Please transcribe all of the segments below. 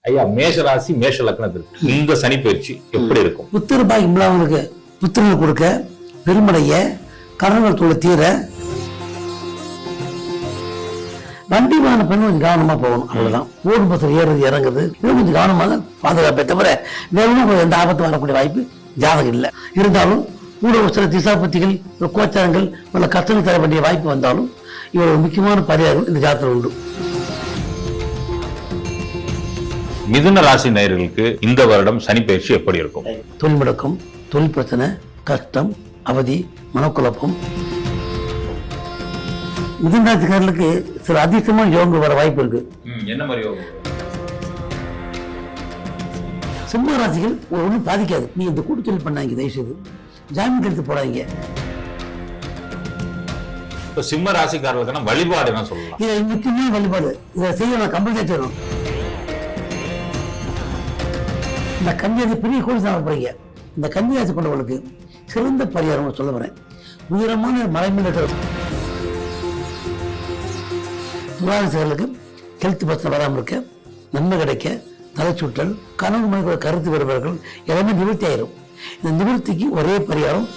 ஐயா, மேஷ ராசி மேஷ லக்னத்திற்கு இந்த சனி பயிற்சி எப்படி இருக்கும்? புத்திரபாய் உள்ளவங்களுக்கு புத்திரங்கள் கொடுக்க, பெருமடைய, கடன்கள் தொழில் தீர, வண்டி வாகன பெண் கொஞ்சம் கவனமா போகணும். அவ்வளவுதான். ஓடும் பஸ்ஸில் ஏறுறது இறங்குது கொஞ்சம் கவனமாக பாதுகாப்பை தவிர வேணும் எந்த ஆபத்து வரக்கூடிய வாய்ப்பு ஜாதகம் இல்லை. இருந்தாலும் கூட சில திசாபத்திகள், கோச்சாரங்கள் உள்ள கஷ்டங்கள் தர வேண்டிய வாய்ப்பு வந்தாலும் இவ்வளவு முக்கியமான பரிகாரம் இந்த ஜாதகம் உண்டு. மிதுன ராசி நேயர்களுக்கு இந்த வருடம் சனி பயிற்சி எப்படி இருக்கும்? தொழில் முடக்கம், தொழில் பிரச்சனை, கஷ்டம், அவதி, மனக்குழப்பம். மிதுன ராசிக்காரர்களுக்கு சில அதிர்ஷ்டமான யோகங்கள் வர வாய்ப்பு இருக்கு. என்ன மாதிரி யோகம்? சிம்ம ராசிகள் ஒன்றும் பாதிக்காது. நீ இந்த கூட்டு தொழில் பண்ணாங்க, தயவு செய்து ஜாமீன் எடுத்து போடாதீங்க. இப்ப சிம்ம ராசிக்காரர்களுக்கான வழிபாடு என்ன சொல்லலாம்? இது முக்கியமான வழிபாடு. இதை செய்ய நான் கம்பல்சரி செய்யணும். இந்த கன்னியாசி பெரிய கோடி சாப்பிட போறீங்க. இந்த கன்னியாசி கொண்டவர்களுக்கு சிறந்த பரிகாரம் சொல்ல வரேன். உயரமான மலைமீனர்கள் துராசிகளுக்கு ஹெல்த் பிரச்சனை வராமல் இருக்க, நன்மை கிடைக்க, தலைச்சுற்றல், கனவு மனிதர்கள் கருத்து வருபவர்கள் எல்லாமே நிவர்த்தி ஆயிரும். இந்த நிவர்த்திக்கு ஒரே பரிகாரம்.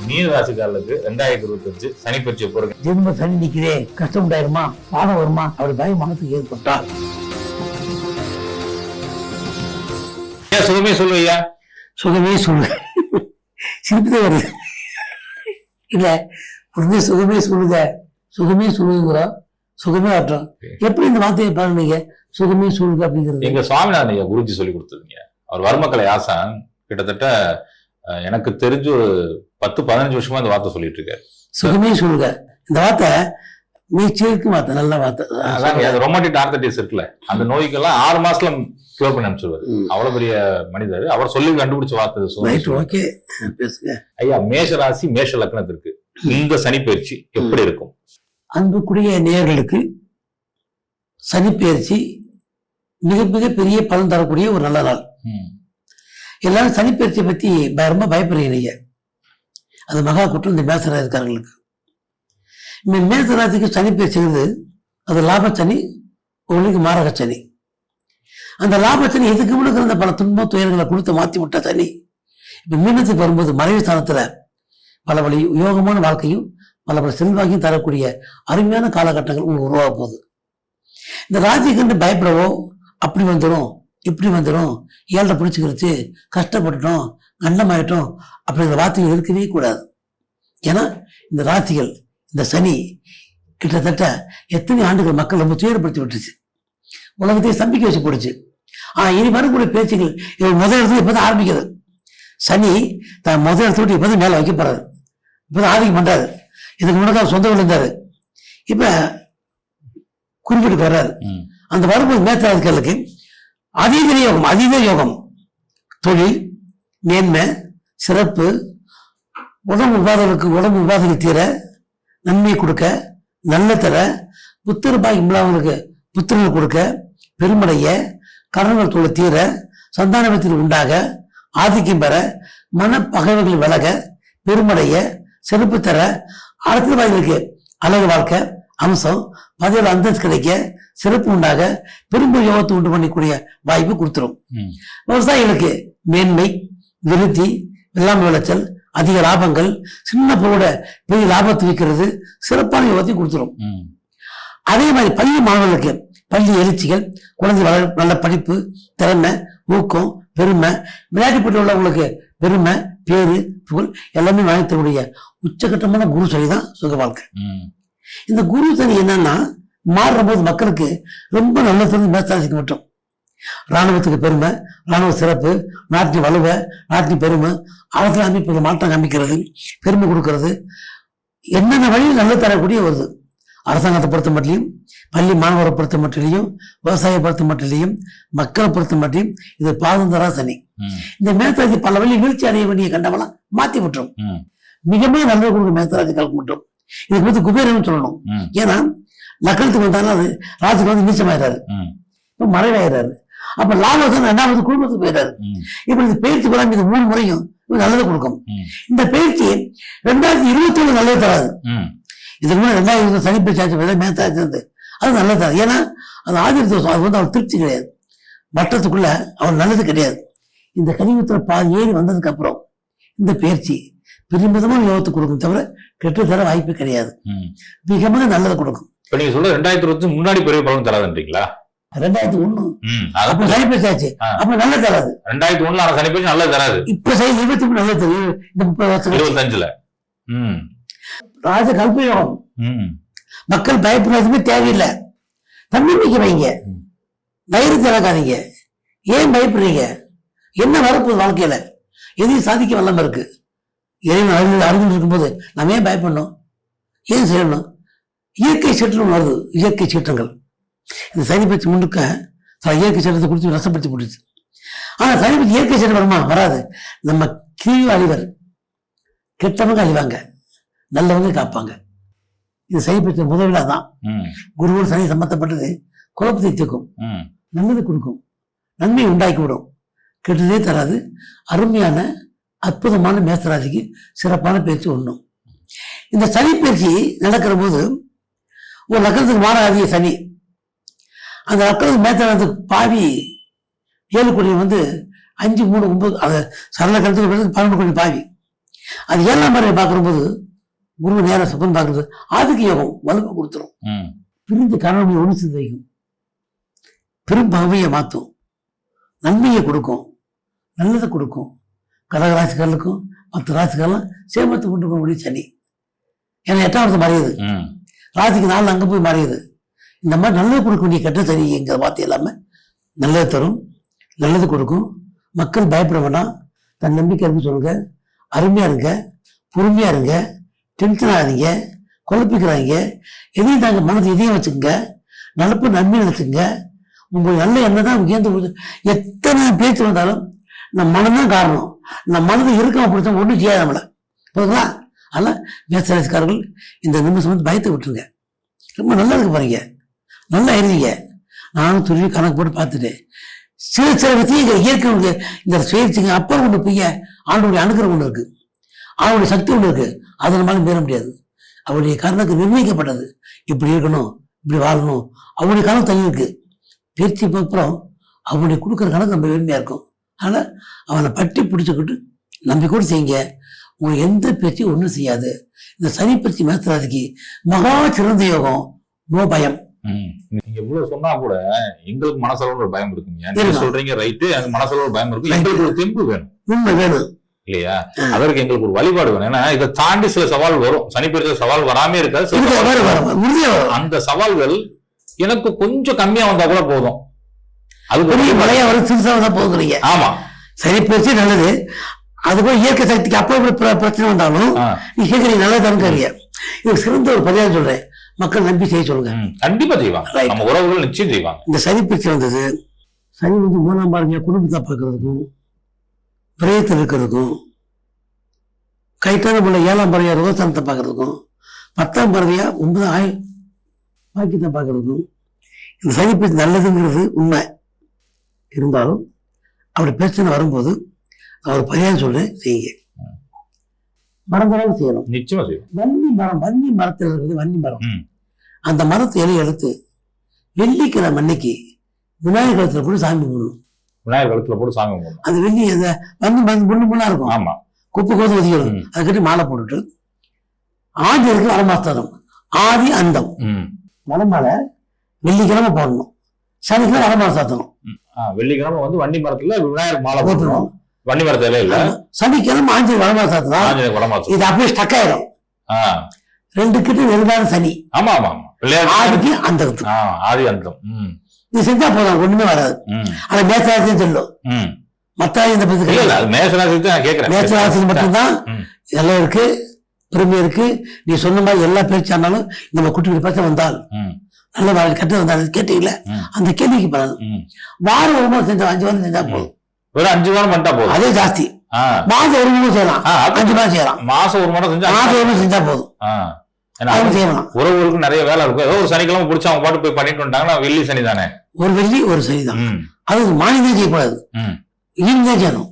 மீன ராசிக்காரர்களுக்கு 2025 சனி பயிற்சி எப்படி இருக்கு? ஜென்ம சனி நிற்கிறே, கஷ்டம் உண்டாயிருமா, பாடம் வருமா, அப்படி பயம் மனசுக்கு ஏற்பட்டால் சுகமே சொல்லுவையா? சுகமே சொல்லு. சிரிப்புதே வருது இல்ல, உடனே சுகமே சொல்லுத, சுகமே சொல்லுங்கிறா, சுகமே ஆட்டம். எப்படி இந்த வார்த்தையை பாருங்க, சுகமே சொல்லுங்க அப்படிங்கிறது எங்க சுவாமிநாதன் ஐயா குருஜி சொல்லி கொடுத்ததுங்க. அவர் வர்மக்கலை ஆசான். கிட்டத்தட்ட எனக்கு தெரிஞ்சு ஒரு 10-15 வருஷமா இந்த வார்த்தை சொல்லிட்டு இருக்காரு. சுகமே சொல்லுங்க. இந்த வார்த்தை நீச்சலுக்கு வார்த்தை, நல்ல வார்த்தை. ரொமாட்டிக் ஆர்த்தரைட்டிஸ் இருக்குல்ல, அந்த நோய்க்கெல்லாம் 6 மாசத்துல கியூர் பண்ணி அனுப்பிச்சிருவாரு. அவ்வளவு பெரிய மனிதர். அவர் சொல்லி கண்டுபிடிச்ச வார்த்தை. ஓகே, பேசுங்க ஐயா. மேஷ ராசி மேஷ லக்னத்திற்கு இந்த சனி பயிற்சி எப்படி இருக்கும்? அன்புக்குரிய நேயர்களுக்கு சனி பயிற்சி மிக மிக பெரிய பலன் தரக்கூடிய ஒரு நல்ல நாள். எல்லாரும் சனி பயிற்சியை பத்தி ரொம்ப பயப்படுறீங்க. அது மகா குற்றம் இந்த மேசராசிக்காரர்களுக்கு. இந்த மேசராசிக்கு சனி பயிற்சிங்கிறது அது லாபச்சனி, உங்களுக்கு மாரக சனி. அந்த லாபச்சனி எதுக்கு முன்னாடி இருந்த பல துன்பம் துயரங்களை கொடுத்து மாற்றி விட்ட சனி இப்ப மீனத்துக்கு வரும்போது மறைவு ஸ்தானத்துல பல பல யோகமான வாழ்க்கையும் பல பல செல்வாக்கையும் தரக்கூடிய அருமையான காலகட்டங்கள் உங்களுக்கு உருவாக போகுது. இந்த ராசிக்கு கண்டு பயப்படவோ, அப்படி வந்துடும் இப்படி வந்துடும், ஏழை பிடிச்சிக்கிருச்சு, கஷ்டப்பட்டுட்டோம், கண்டமாயிட்டோம் அப்படிங்கிற வார்த்தைகள் இருக்கவே கூடாது. ஏன்னா இந்த ராசிகள், இந்த சனி கிட்டத்தட்ட எத்தனை ஆண்டுகள் மக்கள் ரொம்ப துயரப்படுத்தி விட்டுருச்சு, உலகத்தையே சம்பிக்க வச்சு போடுச்சு. இனி வரக்கூடிய பேச்சுகள் முதல் இடத்துல இப்பதான் ஆரம்பிக்குது. சனி தான் முதல் இடத்த விட்டு இப்பதான் மேல வைக்க போறாரு, இப்பதான் ஆதிக்கம் பண்றாரு. இதுக்கு முன்னாடி சொந்த வீடு இருந்தாரு, இப்ப குறிப்பிட்டு வர்றாரு. அந்த வரும்போது மேற்காலத்துக்கு அதீத யோகம், தொழில் மேன்மை, சிறப்பு, உடம்பு உபாதைகள் தீர, நன்மை கொடுக்க, நல்ல தர, புத்திரபாய் உள்ளவங்களுக்கு புத்திரங்கள் கொடுக்க, பெருமடைய, கடன்கள் தொழில் தீர, சந்தானத்தில் உண்டாக, ஆதிக்கம் பெற, மனப்பகைவர்கள் விலக, பெருமடைய, சிறப்பு தர, அரசியல்வாதிகளுக்கு அழகு வாழ்க்கை அம்சம், பதவியில் அந்தஸ்து கிடைக்க, சிறப்பு உண்டாக, பெரும்பு யோகத்தை உண்டு பண்ணக்கூடிய வாய்ப்பு கொடுத்துரும். விவசாயிகளுக்கு மேன்மை, விருத்தி, வெள்ளாமை விளைச்சல், அதிக லாபங்கள், சின்ன பொருளோட பெரிய லாபத்தை வைக்கிறது, சிறப்பான யோகத்தை கொடுத்துரும். அதே மாதிரி பள்ளி மாணவர்களுக்கு பள்ளி எழுச்சிகள், குழந்தை நல்ல படிப்பு, திறமை, ஊக்கம், பெருமை, விளையாட்டு போட்டி உள்ளவங்களுக்கு பெருமை, பேரு, புகழ் எல்லாமே வாங்கி தரக்கூடிய உச்சகட்டமான குரு சனி தான் சுக வாழ்க்கை. இந்த குரு சனி என்னன்னா மாறுற போது மக்களுக்கு ரொம்ப நல்ல தெரிஞ்சு மேசராசிக்கு மட்டும் ராணுவத்துக்கு பெருமை, ராணுவ சிறப்பு, நாட்டின் வலுவை, நாட்டின் பெருமை, அவசர அமைப்புகள் மாற்றம் காமிக்கிறது, பெருமை கொடுக்கறது, என்னென்ன வழியில் நல்ல தரக்கூடிய வருது. அரசாங்கத்தை பொறுத்த மட்டிலையும், பள்ளி மாணவரை பொறுத்த மட்டிலையும், விவசாய பொறுத்த மட்டிலையும், மக்களை பொறுத்த மட்டிலும் இது பாதம் தரா சனி. இந்த மேசராசி பல வழி வீழ்ச்சி அடைய வேண்டிய கண்டவெல்லாம் மாத்தி விட்டுரும். மிக மிக நல்ல கொடுக்க மேசராசிகளுக்கு மட்டும் இதுக்கு வந்து குபேரன் சொல்லணும். ஏன்னா லக்கணத்துக்கு வந்தாலும் அது ராசிக்கு வந்து நீச்சமாயிறாரு, இப்ப மறைவாயிறாரு. அப்ப லாபம் 2வது குடும்பத்துக்கு போயிடாரு. இப்ப இந்த பயிற்சி கூட இது 3 முறையும் நல்லது கொடுக்கும். இந்த பயிற்சி 2021 நல்லது தராது. இதுக்கு முன்னாடி 2020 சனி பயிற்சி மேசாச்சு அது நல்லது. ஏன்னா அது ஆதிர தோஷம், அது வந்து அவர் திருப்தி கிடையாது, வட்டத்துக்குள்ள அவர் நல்லது கிடையாது. இந்த கலியுகத்துல பாதி ஏறி வந்ததுக்கு அப்புறம் இந்த பயிற்சி பெருமிதமான யோகத்தை கொடுக்கும் தவிர கெட்டு தர வாய்ப்பு கிடையாது. மிக மிக நல்லதை கொடுக்கும். இப்ப நீங்க சொல்ற 2020 முன்னாடி பெரிய பலன் தராதுன்றீங்களா? 2001 அப்ப சனி பேச்சாச்சு, அப்ப நல்லது தராது. 2001 ஆன சனி பேச்சு நல்லது தராது. இப்ப சனி 23 நல்லது தரும். இந்த 30 வருஷம் 25ல ராஜ கல்பயோகம். மக்கள் பயப்படுறதுமே தேவையில்லை. தன்னம்பிக்கை வைங்க, தைரியத்தை இழக்காதீங்க. ஏன் பயப்படுறீங்க? என்ன வரப்போகுது வாழ்க்கையில? எதையும் சாதிக்க வல்லமை இருக்கு. இறைவன் அறிந்து இருக்கும்போது நம்ம ஏன் பயப்படணும்? ஏன் செய்யணும்? இயற்கை சீற்றம் வருது, இயற்கை சீற்றங்கள். இந்த சனி பயிற்சி முன்னுக்க இயற்கை சீற்றத்தை குறித்து ரசப்படுத்தி போட்டுச்சு. ஆனா சனி பயிற்சி இயற்கை சீற்றம் வருமா? வராது. நம்ம கீழ் அழிவர், கெட்டவங்க அழிவாங்க, நல்லவங்க காப்பாங்க. இது சனி பயிற்சி முதல் விழா தான். குருவோடு சனி சம்பந்தப்பட்டது குழப்பத்தை தீர்க்கும், நல்லது கொடுக்கும், நன்மையை உண்டாக்கி விடும், கெட்டதே தராது. அருமையான அற்புதமான மேசராசிக்கு சிறப்பான பயிற்சி ஒண்ணும். இந்த சனி பயிற்சி நடக்கிற போது ஒரு லக்கணத்துக்கு மாறாதிய சனி, அந்த லக்கணத்துக்கு மேசராசிக்கு பாவி 7 கோடி வந்து 5, 3, 9 அதை சரள கணத்துக்கு 12 கோடி பாவி. அது 7ஆம் முறையை பார்க்கிற போது குரு நேர சுபன் பார்க்கறது ஆதிக்க யோகம் வலுக்கு கொடுத்துரும். பிரிந்து கணவனை ஒன்று சேர்ந்து வைக்கும், பெரும் பகையை மாற்றும், நன்மையை கொடுக்கும், நல்லதை கொடுக்கும். கடக ராசிக்காரர்களுக்கும் 10 ராசிக்காரெல்லாம் சேமத்தை கொண்டு போக முடியும் சனி. ஏன்னா 8ஆம் இடத்துல மறையுது, ராசிக்கு 4 அங்க போய் மறையுது. இந்த மாதிரி நல்லது கொடுக்க வேண்டிய கெட்ட சனி எங்க வார்த்தை எல்லாமே நல்லது தரும், நல்லது கொடுக்கும். மக்கள் பயப்பட வேண்டாம், தன் நம்பிக்கை இருக்கு சொல்லுங்க, அருமையா இருங்க, பொறுமையா இருங்க, டென்ஷன் ஆகாதீங்க, குழப்பிக்கிறாங்க. எதையும் தாங்க மனது எதையும் வச்சுக்கோங்க, நடப்பு நன்மையை வச்சுக்கோங்க. உங்களுக்கு நல்ல எண்ணம் தான் உயர்ந்து. எத்தனை பேச்சு வந்தாலும் நம்ம மனம்தான் காரணம். நம்ம மனது இருக்காம பிடிச்சா ஒன்றும் செய்யாது நம்மள, போதுங்களா? அதனால மேசராசிக்காரர்கள் இந்த நிமிஷம் வந்து பயத்தை விட்டுருங்க. ரொம்ப நல்லா இருக்கு பாருங்க, நல்லா எழுதிங்க. நானும் துருவி கணக்கு போட்டு பார்த்துட்டேன். சில சில விஷயங்கள் இயற்கை இந்த சுயேட்சைங்க அப்புறம் ஒன்று போய் ஆண்டோடைய அணுகிற ஒன்று இருக்கு, அவனுடைய சக்தி ஒன்று இருக்கு, அதை நம்மளால மீற முடியாது. அவருடைய கருணுக்கு நிர்ணயிக்கப்பட்டது, இப்படி இருக்கணும், இப்படி வாழணும். அவனுடைய கணக்கு தனி இருக்கு. பயிற்சி அப்புறம் அவனுடைய கொடுக்குற கணக்கு நம்ம வெறுமையா இருக்கும். அதனால அவனை பட்டி பிடிச்சுக்கிட்டு நம்பிக்கூட செய்யுங்க. உங்களுக்கு எந்த பேச்சையும் ஒன்றும் செய்யாது. இந்த சனி பயிற்சி மேசராசிக்கு மகா சிறந்த யோகம், நோ பயம். நீங்க இவ்வளவு சொன்னா கூட எங்களுக்கு மனசளவு ஒரு பயம் இருக்குங்க. நீங்க சொல்றீங்க ரைட்டு, எங்க மனசளவு ஒரு பயம் இருக்கு. எங்களுக்கு ஒரு தெம்பு வேணும், உண்மை வேணும் இல்லையா? அதற்கு எங்களுக்கு ஒரு வழிபாடு வேணும். ஏன்னா இதை தாண்டி சில சவால் வரும். சனி பயிற்சி சவால் வராமே இருக்காது. அந்த சவால்கள் எனக்கு கொஞ்சம் கம்மியா வந்தா கூட போதும். அது மழையா வரும், சிறுசா வந்தா போதுறீங்க. ஆமா, சரி பேச்சு நல்லது. அதுபோல இயற்கை சக்திக்கு அப்போ பிரச்சனை வந்தாலும் நீ கேட்கறீங்க நல்லதான்னு கேட்கறீங்க. இதுக்கு சிறந்த ஒரு பரிகாரம் சொல்றேன், மக்கள் நம்பி செய்ய சொல்லுங்க. கண்டிப்பா செய்வாங்க, நம்ம உறவுகள் நிச்சயம் செய்வாங்க. இந்த சனி பயிற்சி வந்தது, சனி வந்து 3ஆம் பார்வையா குடும்பத்தை பார்க்கறதுக்கும், பிரயத்தில் இருக்கிறதுக்கும், கைத்தான உள்ள 7ஆம் பார்வையா ரோகஸ்தானத்தை பார்க்கறதுக்கும், 10ஆம் பார்வையா 9 பாக்கியத்தை பார்க்கறதுக்கும் இந்த சனி பயிற்சி நல்லதுங்கிறது உண்மை. இருந்தாலும் அப்படி பிரச்சனை வரும்போது நான் ஒரு பரிகாரம் சொல்றேன், செய்யுங்க. மறந்தாலும் செய்யணும், நிச்சயமா செய்யணும். வன்னி மரத்தில் இருக்குது, வன்னி மரம். அந்த மரத்தை இலையை எடுத்து வெள்ளிக்கிழமை அன்னைக்கு விநாயகர் காலத்துல கூட சாமி கும்பிடணும். விநாயகர் காலத்துல போட்டு சாமி கும்பிடணும். அந்த வெள்ளி அந்த வன்னி முன்னா இருக்கும். ஆமா, குப்பை கோது ஒதுக்கிடும். அதை கட்டி மாலை போட்டுட்டு ஆதி இருக்கு வரமாஸ்தானம், ஆதி அந்தம் மலமாலை வெள்ளிக்கிழமை போடணும், சனிக்கிழமை வரமாலை சாத்தணும். வெள்ளிக்கிழமை வந்து வன்னி மரத்துல விநாயகர் மாலை போட்டணும், வன்னி மரத்துல இல்ல. சனிக்கிழமை ஆஞ்சு வரமாலை சாத்தணும். இது அப்படியே ஸ்டக் ஆயிடும். 2 கிட்ட நெருங்காத சனி. ஆமா ஆமா, ஆதிக்கு அந்தம், ஆதி அந்தம். இது செஞ்சா போதும், ஒண்ணுமே வராது. ஆனா மேசராசின்னு சொல்லும், மத்த இந்த மேசராசி மட்டும்தான் இதெல்லாம் இருக்கு, பெருமை இருக்கு. நீ சொன்ன மாதிரி எல்லா பேச்சானாலும் நம்ம குட்டி பிரச்சனை வந்தால் நல்ல வாழ்க்கை கட்டு வந்தாலும் கேட்டீங்களா, அந்த கேள்விக்கு பலன். வாரம் 1 மாதம் செஞ்சா 5 வாரம் செஞ்சா போதும். வெறும் 5 வாரம் பண்ணிட்டா போதும், அதே ஜாஸ்தி. மாதம் 1 முறை செய்யலாம், 5 மாதம் செய்யலாம். மாசம் 1 முறை செஞ்சா, மாதம் 1 முறை செஞ்சா போதும். உறவுகளுக்கு நிறைய வேலை இருக்கும். ஏதோ ஒரு சனிக்கிழமை பிடிச்சா அவங்க பாட்டு போய் பண்ணிட்டு வந்துட்டாங்கன்னா வெள்ளி சனி தானே, ஒரு வெள்ளி ஒரு சனி தான். அது மானியம் செய்யக்கூடாது, ஈவினிங் தான் செய்யணும்.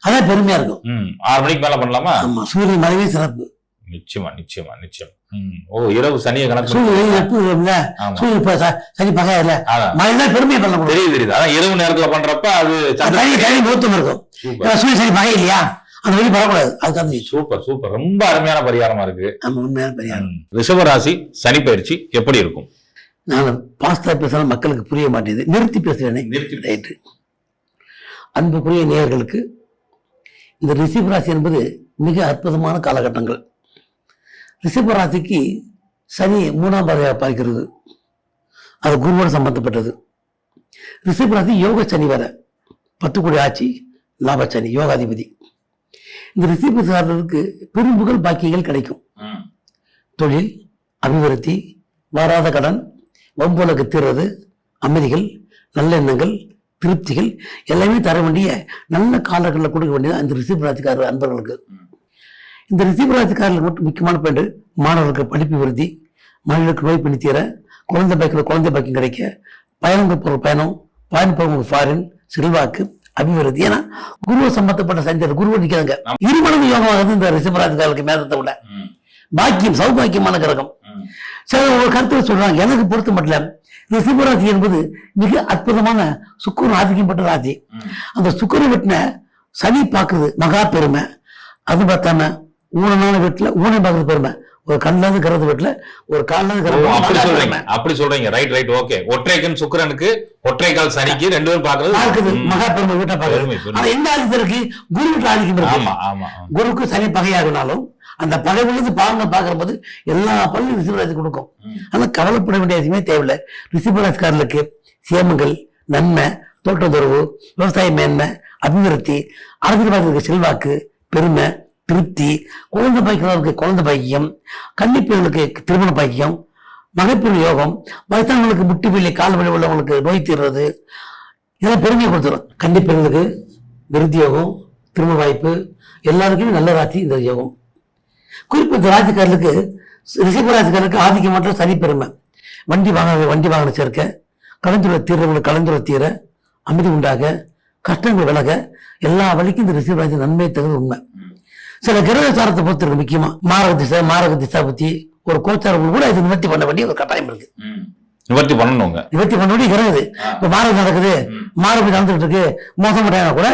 அதான் பெருமையா இருக்கும். 6 மணிக்கு மேல பண்ணலாமா? ஆமா, சூரியன் மறைவே சிறப்பு. நிச்சயமா நிச்சயமா நிச்சயம். ஓ, இரவு சனியை கணக்கு சனி பகையா இல்ல, மழைதான் பெருமையை பண்ண முடியும். தெரியுது தெரியுது. அதான் இரவு நேரத்துல பண்றப்ப அது மூத்தம் இருக்கும். சனி பகை இல்லையா, அந்த வெளியே வரக்கூடாது. அதுக்காக சூப்பர் சூப்பர், ரொம்ப அருமையான பரிகாரமா இருக்கு. உண்மையான பரிகாரம். ரிஷபராசி சனி பயிற்சி எப்படி இருக்கும்? நான் பாஸ்தா பேசினா மக்களுக்கு புரிய மாட்டேங்குது, நிறுத்தி பேசுறேனே. ரைட்டு. அன்புக்குரிய நேயர்களுக்கு இந்த ரிஷபராசி என்பது மிக அற்புதமான காலகட்டங்கள். ரிஷபராசிக்கு சனி 3ஆம் பார்வையாக பார்க்கிறது, அது குருவோடு சம்பந்தப்பட்டது. ரிஷபராசி யோக சனி வர 10 கோடி ஆட்சி, லாப சனி, யோகாதிபதி. இந்த ரிஷபராசிக்கு பெரும்புகழ் பாக்கியங்கள் கிடைக்கும். தொழில் அபிவிருத்தி, வாராத கடன், வம்புலக்கு தீர்றது, அமைதிகள், நல்லெண்ணங்கள், திருப்திகள் எல்லாமே தர வேண்டிய நல்ல காலங்களில் கொடுக்க வேண்டியது அந்த ரிஷபராசிக்காரர் அன்பர்களுக்கு. இந்த ரிஷபராசிக்காரர்களுக்கு மட்டும் முக்கியமான பயன் மாணவர்களுக்கு படிப்பு விருத்தி, மனிதர்களுக்கு நோய் பண்ணி தீர, குழந்தை பாக்கியம் கிடைக்க, பயணங்கள் போகிற பயணம், போகிற ஃபாரின், செல்வாக்கு, அபிவிருத்தி. ஏன்னா குருவை சம்பந்தப்பட்ட சஞ்சர் குருவை நிற்கிறாங்க. இருமடங்கு யோகமாகிறது இந்த ரிஷபராசிக்காரர்களுக்கு மேலத்தை விட. பாக்கியம், சௌபாக்கியமான கிரகம். சில ஒரு கருத்துல சொல்றாங்க, எனக்கு பொறுத்த மட்டும் ரிஷபராசி என்பது மிக அற்புதமான சுக்கிரன் ஆதிக்கம் பெற்ற ராசி. அந்த சுக்கிரன் வீட்டுல சனி பார்க்கறது மகா பெருமை. அது பார்த்தாம ஊனமான வீட்டுல ஊனம் பார்க்கறது பெருமை. ஒரு கண்ணாந்து கருது வீட்டுல ஒரு கால்னாந்து அப்படி சொல்றீங்க. Right right, okay. ஒற்றைக்கண் சுக்கிரனுக்கு, ஒற்றை கால் சனிக்கு, 2 பேரும் பார்க்கறது மகா பெருமை வீட்டை பார்க்கறது. ஆனா எந்த ஆதித்தருக்கு குரு வீட்டுல ஆதிக்கம் இருக்கு. குருக்கு சனி பகையாகினாலும் அந்த பகை உள்ளது பாவங்கள் பார்க்கிற போது எல்லா பள்ளியும் ரிஷபராசி கொடுக்கும். ஆனா கவலைப்பட வேண்டிய அவசியமே தேவையில்லை. ரிஷபராசிக்காரர்களுக்கு சேமங்கள், நன்மை, தோட்டத்துறவு, விவசாய மேன்மை, அபிவிருத்தி, அரசியல்வாதிகளுக்கு செல்வாக்கு, பெருமை, திருப்தி, குழந்தை பாய்க்கிறவர்களுக்கு குழந்தை பாக்கியம், கன்னிப்பெண்களுக்கு திருமண பாக்கியம், மகப்பெண் யோகம், வயசானவங்களுக்கு முட்டி வலி, கால் வலி உள்ளவங்களுக்கு நோய் தீர்றது, இதெல்லாம் பெருமையை கொடுத்துரும். கன்னிப்பெண்களுக்கு விருத்தி யோகம், திருமண வாய்ப்பு, எல்லாருக்குமே நல்ல ராசி இந்த யோகம். குறிப்பிட்ட இந்த ராசிக்காரர்களுக்கு, ரிஷபராசிக்காரருக்கு ஆதிக்கம் மாற்றம் சனி பெருமை. வண்டி வாகன சேர்க்க, கலந்துரை தீர்றவங்களுக்கு கலந்துரை தீர, அமைதி உண்டாக, கஷ்டங்கள் விலக, எல்லா வழிக்கும் இந்த ரிஷபராசி நன்மை தகுந்த உண்மை. சில கிரகச்சாரத்தை பொறுத்து இருக்கு. முக்கியமா மாரக திசா பத்தி ஒரு கோச்சாரம் கூட இது நிவர்த்தி பண்ண வேண்டிய ஒரு கட்டாயம் இருக்கு. நிவர்த்தி பண்ண வேண்டிய கிரகம். இப்ப மாரகம் நடக்குது, மாரகம் நடந்துட்டு இருக்கு, மோசம் கூட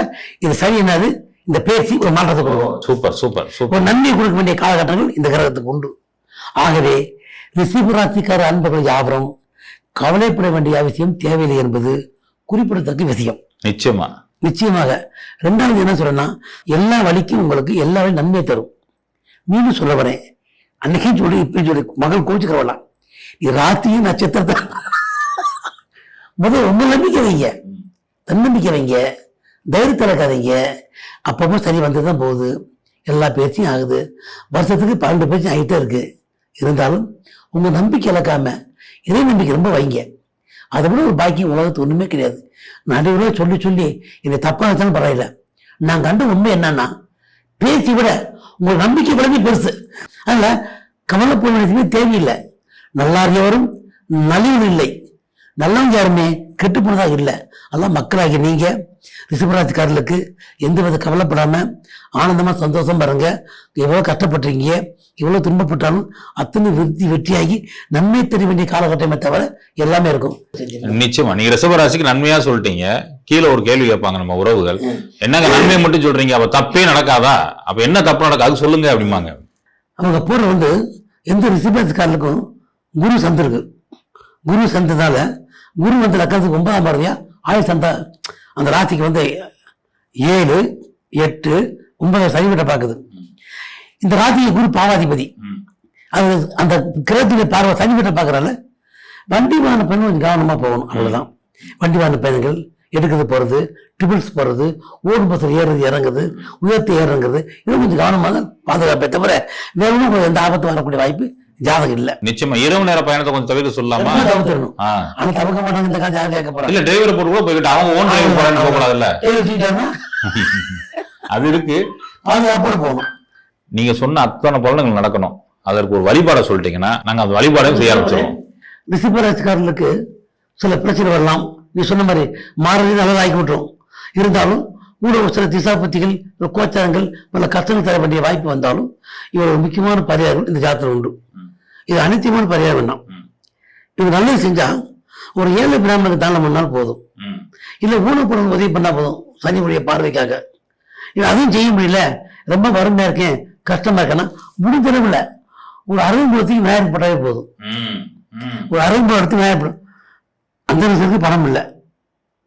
இது சரி என்னது, இந்த பேச்சு ஒரு மாற்றத்தை கொடுக்கும். Super super super. ஒரு நன்மை கொடுக்க வேண்டிய காலகட்டங்கள் இந்த கிரகத்துக்கு உண்டு. ஆகவே ரிஷபராசிக்கார அன்பர்கள் யாவரும் கவலைப்பட வேண்டிய அவசியம் தேவையில்லை என்பது குறிப்பிடத்தக்க விஷயம். நிச்சயமாக. 2வது என்ன சொல்றேன்னா, எல்லா வழிக்கும் உங்களுக்கு எல்லா வழி நன்மை தரும். மீண்டும் சொல்ல வரேன், அன்னைக்கும் சொல்லி இப்பயும் சொல்லி மகள் கோச்சுக்கிறவலாம், இது ராத்திரியும் நட்சத்திரத்தை முதல் உங்க நம்பிக்கை வைங்க, தன்னம்பிக்கை வைங்க, தைரியத்தை இழக்காதீங்க. அப்பப்போ சரி வந்துதான் போகுது, எல்லா பேச்சும் ஆகுது, வருஷத்துக்கு 12 பேச்சும் ஆகிட்டே இருக்கு. இருந்தாலும் உங்க நம்பிக்கை இழக்காம இறை நம்பிக்கை ரொம்ப வைங்க. அதை விட ஒரு பாக்கியம் உலகத்து ஒண்ணுமே கிடையாது. நடுவில் சொல்லி சொல்லி என்னை தப்பா வச்சாலும் பரவாயில்ல. நான் கண்ட உண்மை என்னன்னா, பேச்சு விட உங்க நம்பிக்கை விடவே பெருசு. அதனால கவலைப்பட வேண்டியதுமே தேவையில்லை. நல்லாரியவரும் நல்லவன் இல்லை, நல்லவங்க யாருமே கெட்டு போனதாக இல்லை. அதெல்லாம் மக்களாகி நீங்க ரிஷபராசிக்காரர்களுக்கு எந்தவித கவலைப்படாம ஆனந்தமா சந்தோஷம் பாருங்க. எவ்வளவு கஷ்டப்பட்டிருக்கீங்க, எவ்வளவு துன்பப்பட்டாலும் அத்தனை வெற்றியாகி நன்மை தெரிய வேண்டிய காலகட்டமே தவிர எல்லாமே இருக்கும். நிச்சயமா. நீங்க ரிஷபராசிக்கு நன்மையா சொல்லிட்டீங்க. கீழே ஒரு கேள்வி கேட்பாங்க நம்ம உறவுகள், என்னங்க நன்மை மட்டும் சொல்றீங்க, அப்ப தப்பே நடக்காதா, அப்ப என்ன தப்பு நடக்காது சொல்லுங்க அப்படிமாங்க. அவங்க பூர்வம் எந்த ரிஷபராசிக்காரர்களுக்கும் குரு சந்திருக்கு. குரு சந்ததால குரு வந்து லக்கணத்துக்கு 9ஆம் பார்வையா ஆயுள் சந்தா அந்த ராசிக்கு 7, 8, 9 சனிவிட்ட பாக்குது. இந்த ராசிக்கு குரு பாவாதிபதி. அது அந்த கிரகத்துக்கு பார்வை சனிவிட்ட பாக்குறால வண்டி வாகன பெண் கொஞ்சம் கவனமா போகணும். அவ்வளவுதான். வண்டி வாகன பெண்கள் எடுக்கிறது போறது, ட்ரிபிள்ஸ் போறது, ஓடும் பஸ்ஸில் ஏறுறது இறங்குது, உயர்த்தி ஏறுங்கிறது, இது கொஞ்சம் கவனமாக பாதுகாப்பே தவிர வேற ஒன்றும் எந்த ஆபத்து வரக்கூடிய வாய்ப்பு ஜாதகம் இல்ல. நிச்சயமா. இரவு நேர பயணத்தை கொஞ்சம் தவிர்க்க சொல்லலாமா? தவிர்த்துடணும். ஆனா தவிர்க்க மாட்டாங்க. இந்த காசு யாரும் கேட்க போறாங்க. இல்ல டிரைவர் போட்டு கூட போய்கிட்டு அவங்க ஓன் டிரைவர் போறான்னு போக கூடாதுல்ல. அது இருக்கு, பாதுகாப்போட போகணும். நீங்க சொன்ன அத்தனை பலன்கள் நடக்கணும். அதற்கு ஒரு வழிபாடை சொல்லிட்டீங்கன்னா நாங்க அந்த வழிபாடையும் செய்ய ஆரம்பிச்சிடுவோம். ரிஷபராசிக்காரர்களுக்கு சில பிரச்சனை வரலாம். நீ சொன்ன மாதிரி மாறுறது நல்லதாக்கி விட்டுரும். இருந்தாலும் கூட ஒரு சில திசாபத்திகள் கோச்சாரங்கள் பல கஷ்டங்கள் தர வேண்டிய வாய்ப்பு வந்தாலும் இவர் ஒரு முக்கியமான பரிகாரம் இந்த ஜாதகம் உண்டு. இது அனைத்தியமான பரிகாரம் வேண்டாம். இவர் நல்லது செஞ்சா ஒரு 7 பிராமணனுக்கு தானம் பண்ணால் போதும், இல்ல ஊனப்பொருள் உதவி பண்ணா போதும் சனியுடைய பார்வைக்காக. இது அதையும் செய்ய முடியல, ரொம்ப வறுமையா இருக்கேன் கஷ்டமா இருக்கேன்னா முடிஞ்சளவுல ஒரு அரும்புலத்துக்கு விநாயகர் போட்டாவே போதும். ஒரு அரும்பு எடுத்து விநாயகர் அந்த நிமிஷத்துக்கு பணம் இல்லை